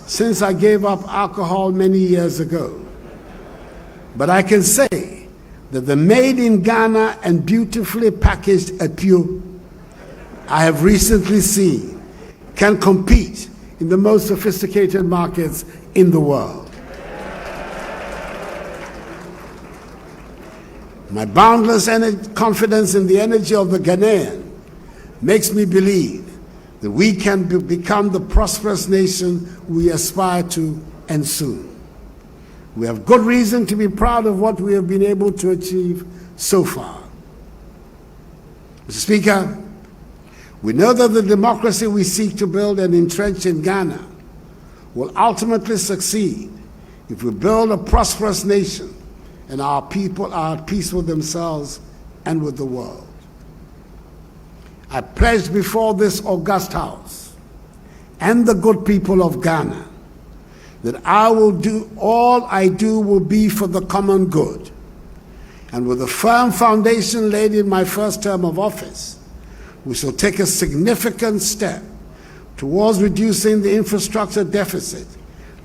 [SPEAKER 5] since I gave up alcohol many years ago. But I can say that the made in Ghana and beautifully packaged Apu I have recently seen can compete in the most sophisticated markets in the world. My boundless confidence in the energy of the Ghanaian makes me believe that we can become the prosperous nation we aspire to, and soon. We have good reason to be proud of what we have been able to achieve so far. Mr. Speaker, we know that the democracy we seek to build and entrench in Ghana will ultimately succeed if we build a prosperous nation and our people are at peace with themselves and with the world. I pledge before this august House and the good people of Ghana that I will do all I do will be for the common good. And with a firm foundation laid in my first term of office, we shall take a significant step towards reducing the infrastructure deficit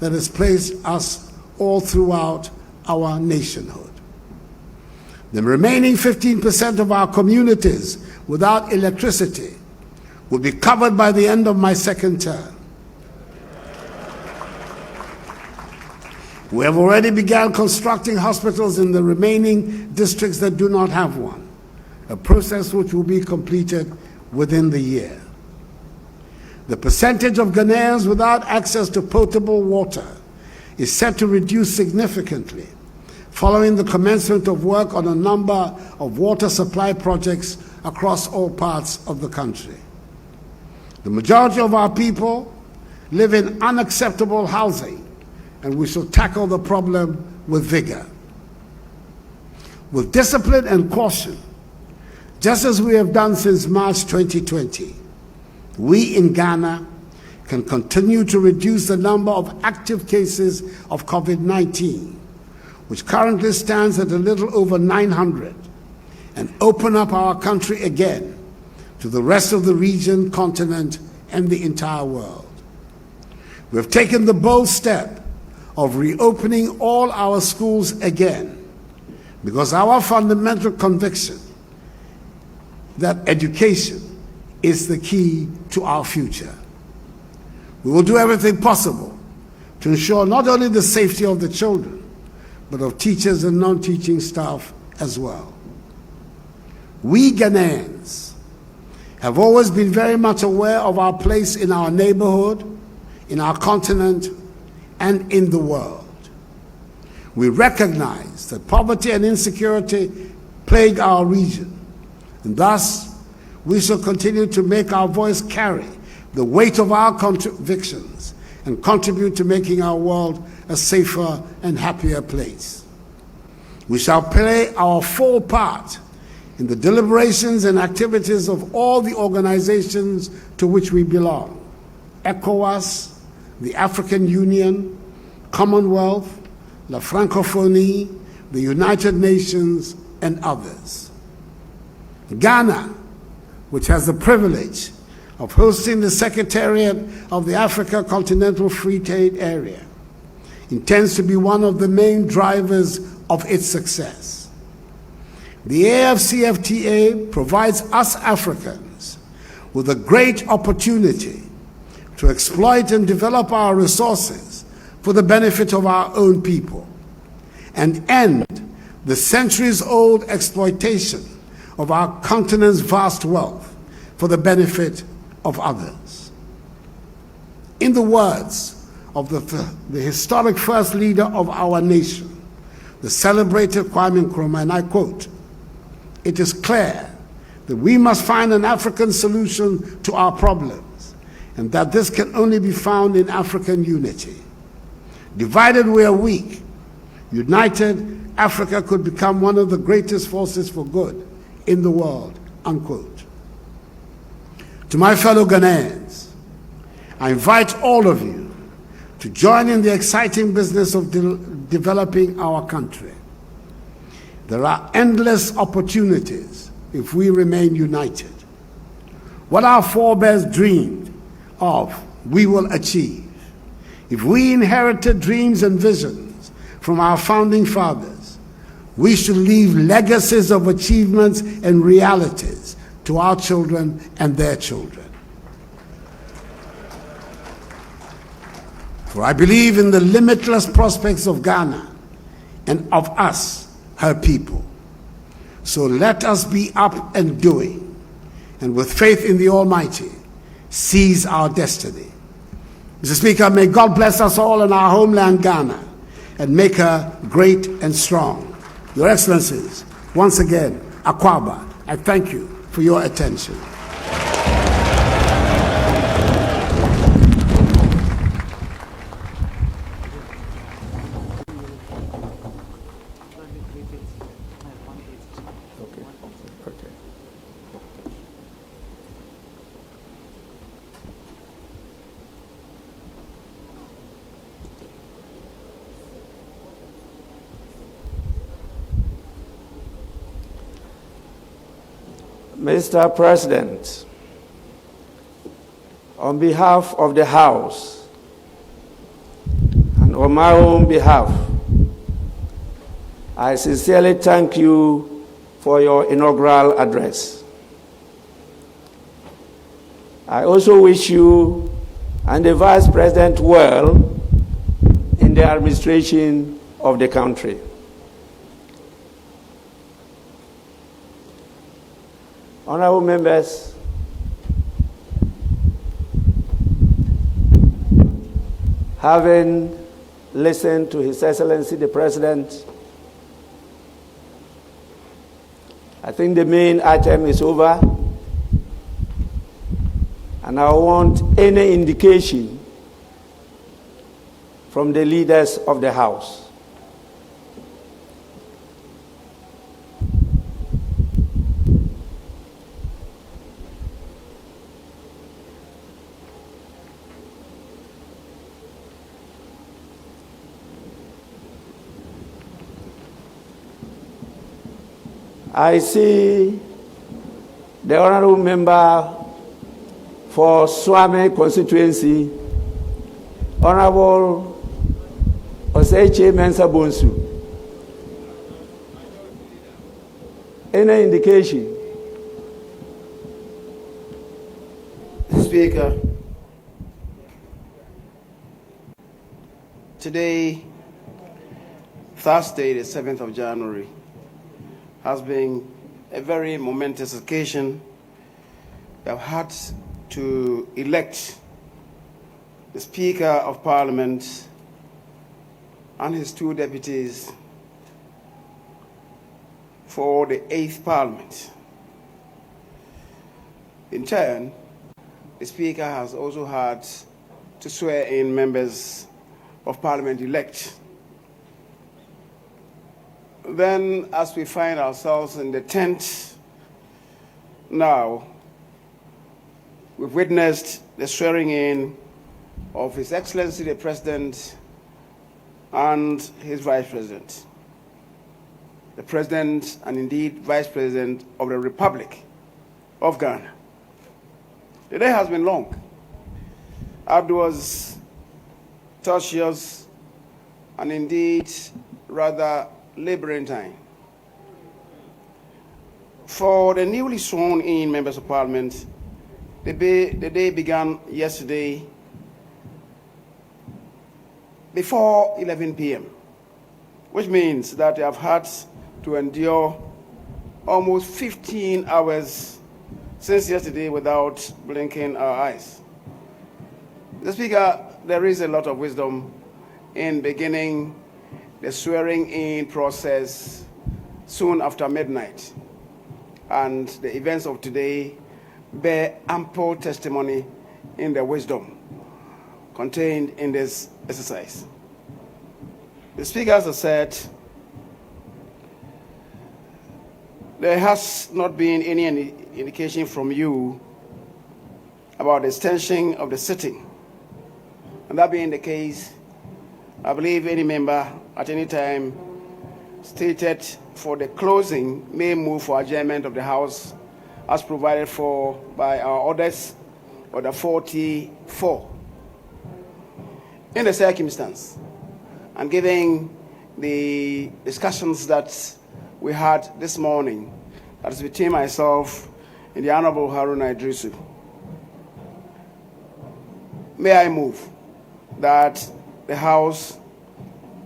[SPEAKER 5] that has placed us all throughout our nationhood. The remaining 15% of our communities without electricity will be covered by the end of my second term. We have already begun constructing hospitals in the remaining districts that do not have one, a process which will be completed within the year. The percentage of Ghanaians without access to potable water is set to reduce significantly following the commencement of work on a number of water supply projects across all parts of the country. The majority of our people live in unacceptable housing, and we shall tackle the problem with vigor. With discipline and caution, just as we have done since March 2020, we in Ghana can continue to reduce the number of active cases of COVID-19, which currently stands at a little over 900, and open up our country again to the rest of the region, continent, and the entire world. We have taken the bold step of reopening all our schools again because our fundamental conviction that education is the key to our future. We will do everything possible to ensure not only the safety of the children, but of teachers and non-teaching staff as well. We Ghanaians have always been very much aware of our place in our neighborhood, in our continent, and in the world. We recognize that poverty and insecurity plague our region, and thus we shall continue to make our voice carry the weight of our convictions and contribute to making our world a safer and happier place. We shall play our full part in the deliberations and activities of all the organizations to which we belong: ECOWAS, the African Union, Commonwealth, La Francophonie, the United Nations, and others. Ghana, which has the privilege of hosting the Secretariat of the Africa Continental Free Trade Area, intends to be one of the main drivers of its success. The AFCFTA provides us Africans with a great opportunity to exploit and develop our resources for the benefit of our own people and end the centuries-old exploitation of our continent's vast wealth for the benefit of others. In the words of the historic first leader of our nation, the celebrated Kwame Nkrumah, and I quote, "It is clear that we must find an African solution to our problems, and that this can only be found in African unity. Divided we are weak. United, Africa could become one of the greatest forces for good in the world," unquote. To my fellow Ghanaians, I invite all of you to join in the exciting business of developing our country. There are endless opportunities if we remain united. What our forebears dreamed of, we will achieve. If we inherited dreams and visions from our founding fathers, we should leave legacies of achievements and realities to our children and their children. For I believe in the limitless prospects of Ghana and of us, her people. So let us be up and doing, and with faith in the Almighty, seize our destiny. Mr. Speaker, may God bless us all in our homeland, Ghana, and make her great and strong. Your Excellencies, once again, Akwaba, I thank you for your attention.
[SPEAKER 2] Mr. President, on behalf of the House and on my own behalf, I sincerely thank you for your inaugural address. I also wish you and the Vice President well in the administration of the country. Honorable members, having listened to His Excellency the President, I think the main item is over, and I want any indication from the leaders of the House. I see the honorable member for Swame constituency, Honorable Oseche Mensah Bonsu. Any indication?
[SPEAKER 6] Speaker, today, Thursday, the 7th of January, has been a very momentous occasion. We have had to elect the Speaker of Parliament and his two deputies for the 8th Parliament. In turn, the Speaker has also had to swear in members of Parliament elect. Then, as we find ourselves in the tent now, we've witnessed the swearing in of His Excellency the President and his Vice President. The President and indeed Vice President of the Republic of Ghana. The day has been long. Addo'S, tortuous, and indeed rather labyrinthine. For the newly sworn in members of Parliament, the day began yesterday before 11 p.m., which means that they have had to endure almost 15 hours since yesterday without blinking our eyes. Mr. Speaker, there is a lot of wisdom in beginning the swearing-in process soon after midnight, and the events of today bear ample testimony in the wisdom contained in this exercise. The speakers have said there has not been any indication from you about the extension of the sitting, and that being the case, I believe any member at any time stated for the closing may move for adjournment of the House as provided for by our orders, Order 44. In the circumstance, and given the discussions that we had this morning, that is between myself and the Honorable Haruna Idrisu, may I move that the House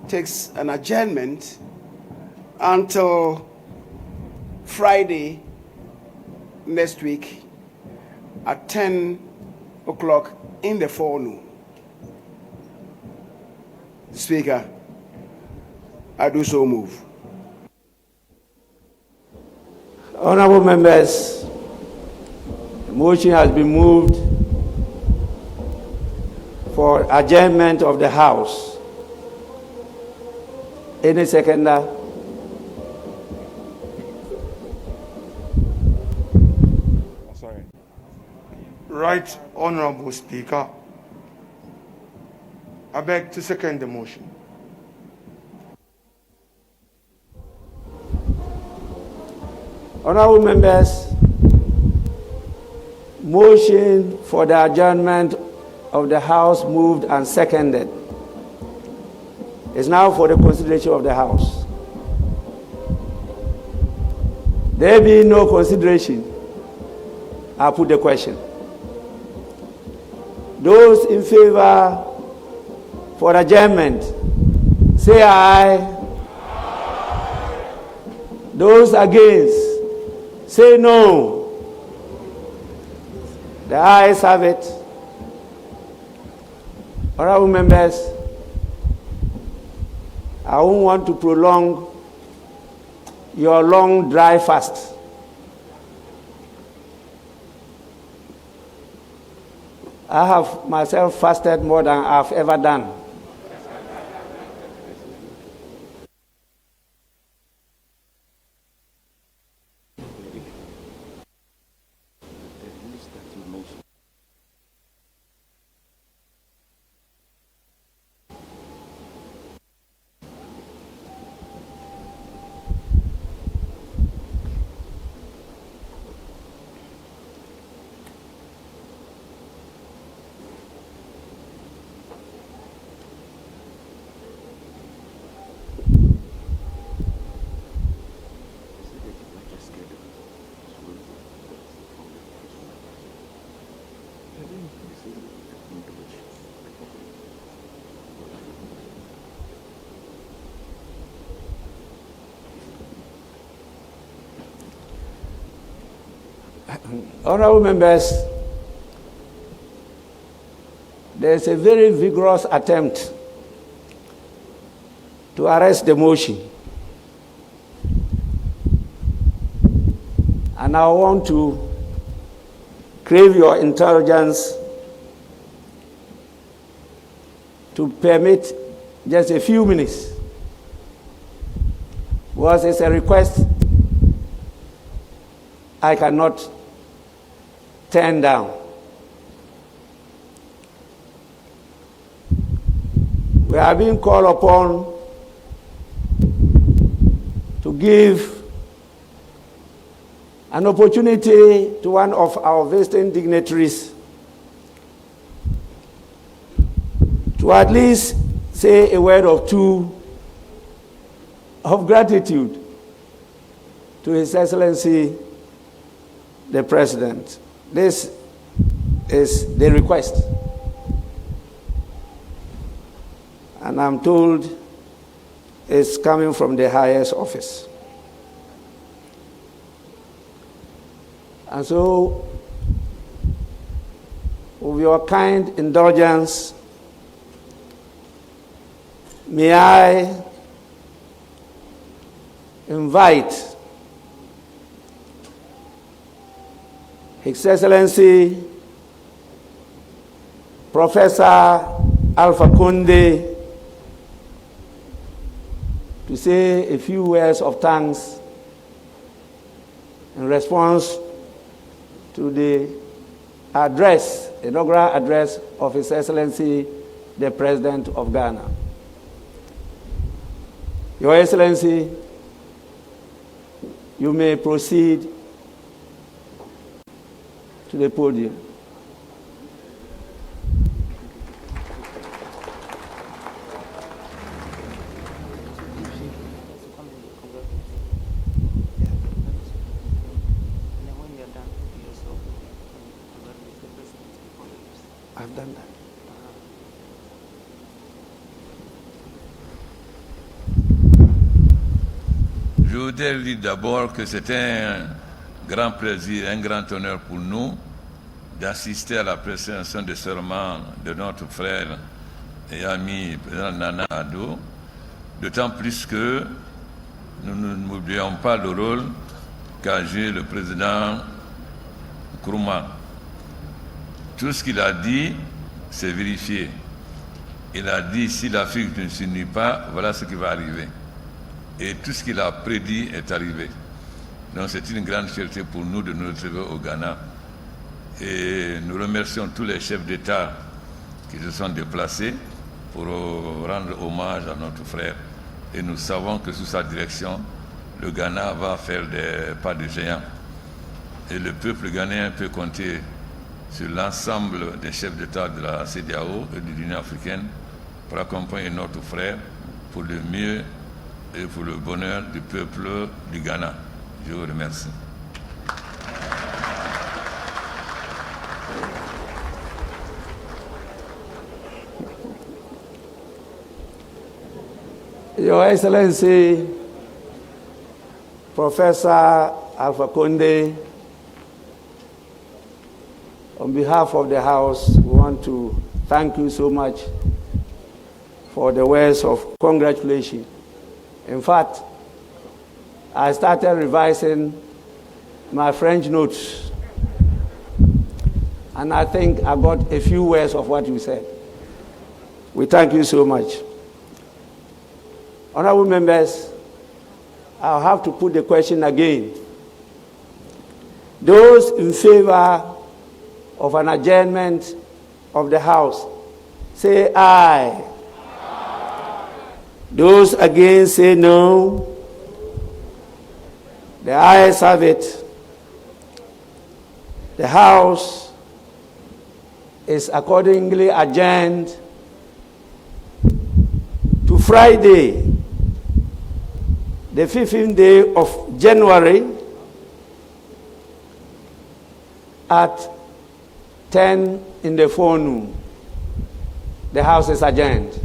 [SPEAKER 6] takes an adjournment until Friday next week at 10 o'clock in the forenoon. Speaker, I do so move.
[SPEAKER 2] Honorable members, the motion has been moved for adjournment of the House. Any seconder?
[SPEAKER 4] Sorry. Right Honorable Speaker, I beg to second the motion.
[SPEAKER 2] Honorable members, motion for the adjournment of the House moved and seconded. It's now for the consideration of the House. There being no consideration, I put the question. Those in favor for adjournment, say aye. Those against, say no. The ayes have it. Honorable members, I won't want to prolong your long dry fast. I have myself fasted more than I've ever done. Honorable members, there's a very vigorous attempt to arrest the motion. And I want to crave your indulgence to permit just a few minutes, because it's a request I cannot turn down. We are being called upon to give an opportunity to one of our visiting dignitaries to at least say a word or two of gratitude to His Excellency the President. This is the request. And I'm told it's coming from the highest office. And so, with your kind indulgence, may I invite His Excellency Professor Alpha Conde to say a few words of thanks in response to the address, inaugural address of His Excellency the President of Ghana. Your Excellency, you may proceed to the podium. I've done that.
[SPEAKER 7] Je voudrais dire d'abord que c'était un grand plaisir, un grand honneur pour nous d'assister à la prestation de serment de notre frère et ami président Nana Addo, d'autant plus que nous n'oublions pas le rôle qu'a joué le président Nkrumah. Tout ce qu'il a dit, c'est vérifié. Il a dit, si l'Afrique ne s'unit pas, voilà ce qui va arriver. Et tout ce qu'il a prédit est arrivé. Donc c'est une grande fierté pour nous de nous retrouver au Ghana. Et nous remercions tous les chefs d'État qui se sont déplacés pour rendre hommage à notre frère. Et nous savons que sous sa direction, le Ghana va faire des pas de géant. Et le peuple ghanéen peut compter sur l'ensemble des chefs d'État de la CEDEAO et de l'Union africaine pour accompagner notre frère pour le mieux et pour le bonheur du peuple du Ghana. Je vous remercie.
[SPEAKER 2] Your Excellency, Professor Alpha Conde, on behalf of the House, we want to thank you so much for the words of congratulations. In fact, I started revising my French notes, and I think I got a few words of what you said. We thank you so much. Honorable members, I'll have to put the question again. Those in favor of an adjournment of the House, say aye. Aye. Those against, say no. The ayes have it. The House is accordingly adjourned to Friday, the 15th day of January at 10 in the forenoon. The House is adjourned.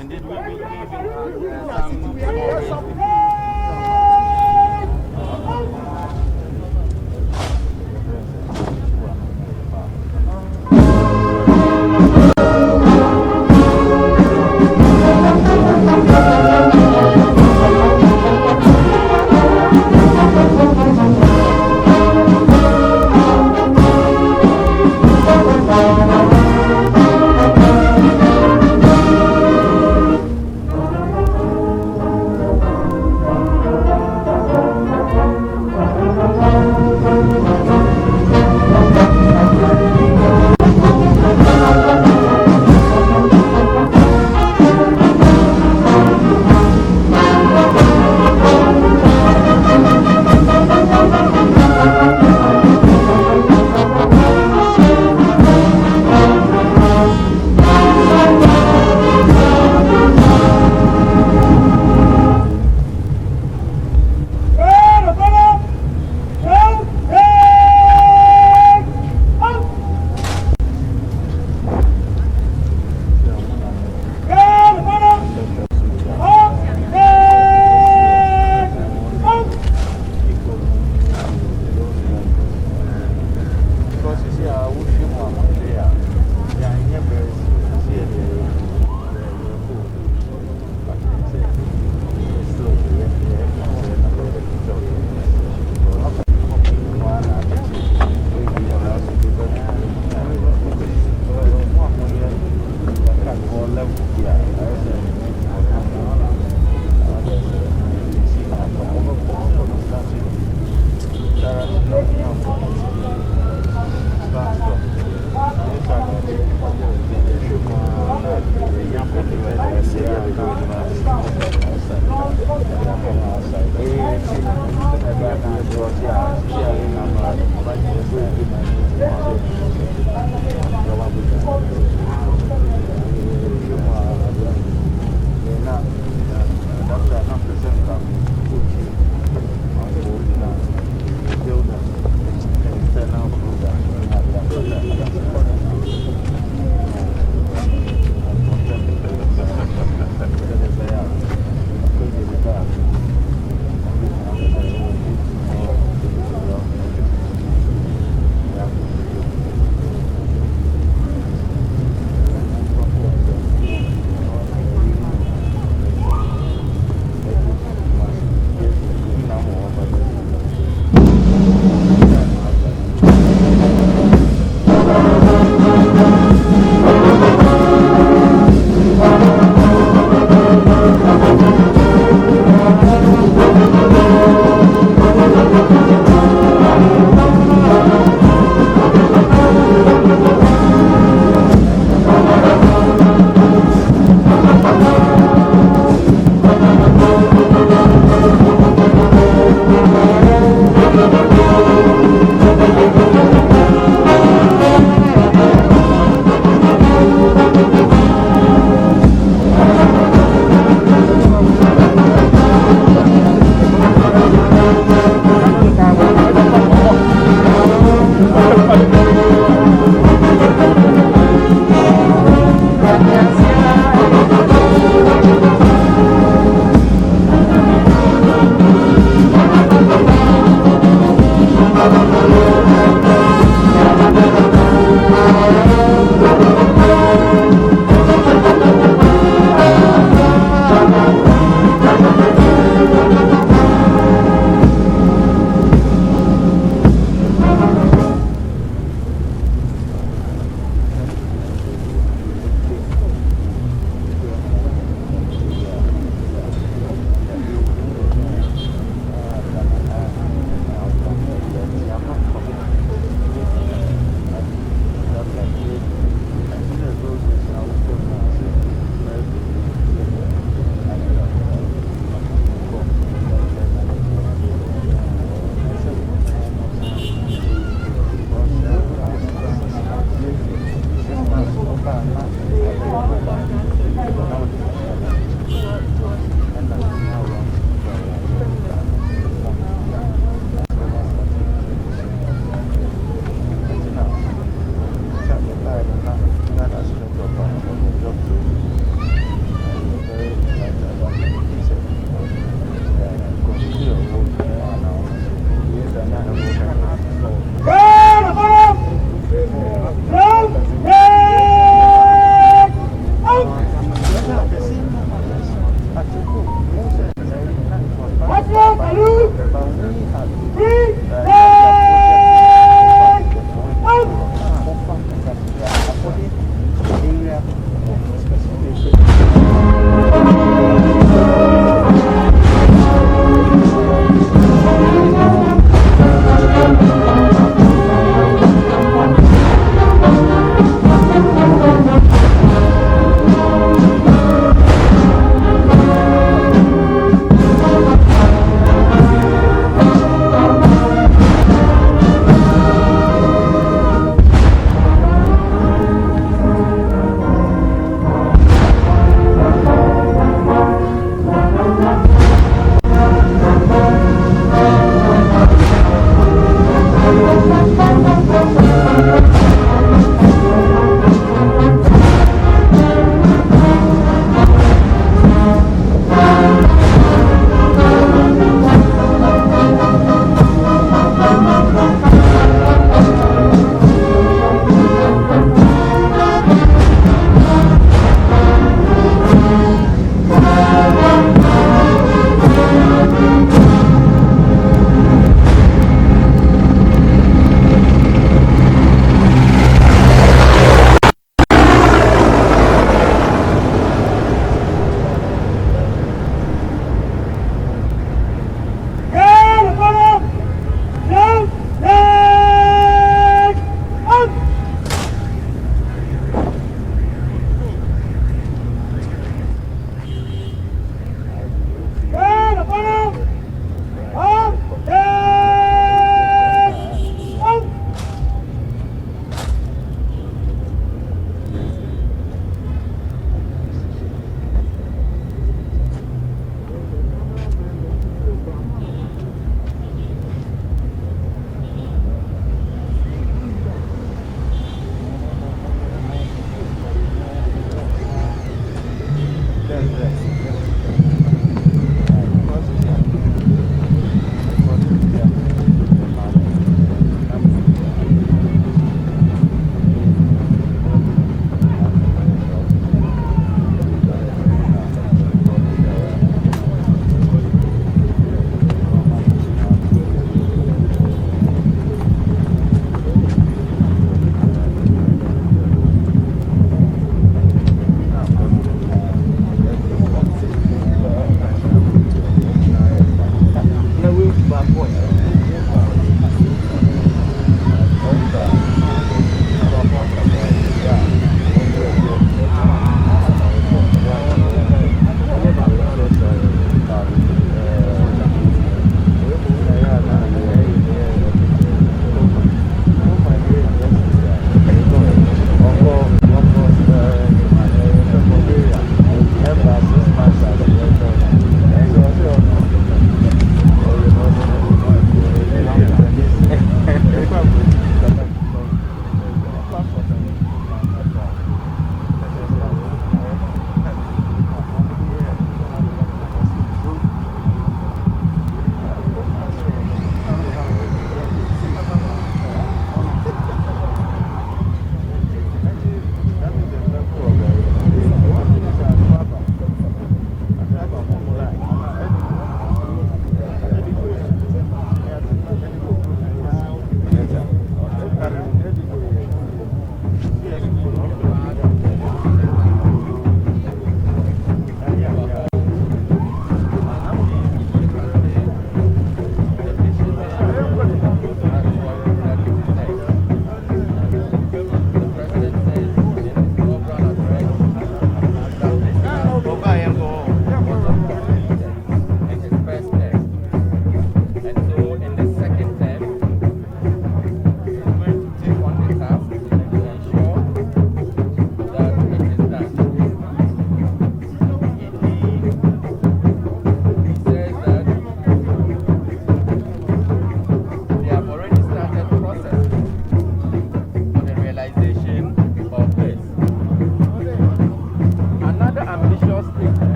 [SPEAKER 1] And then we will give some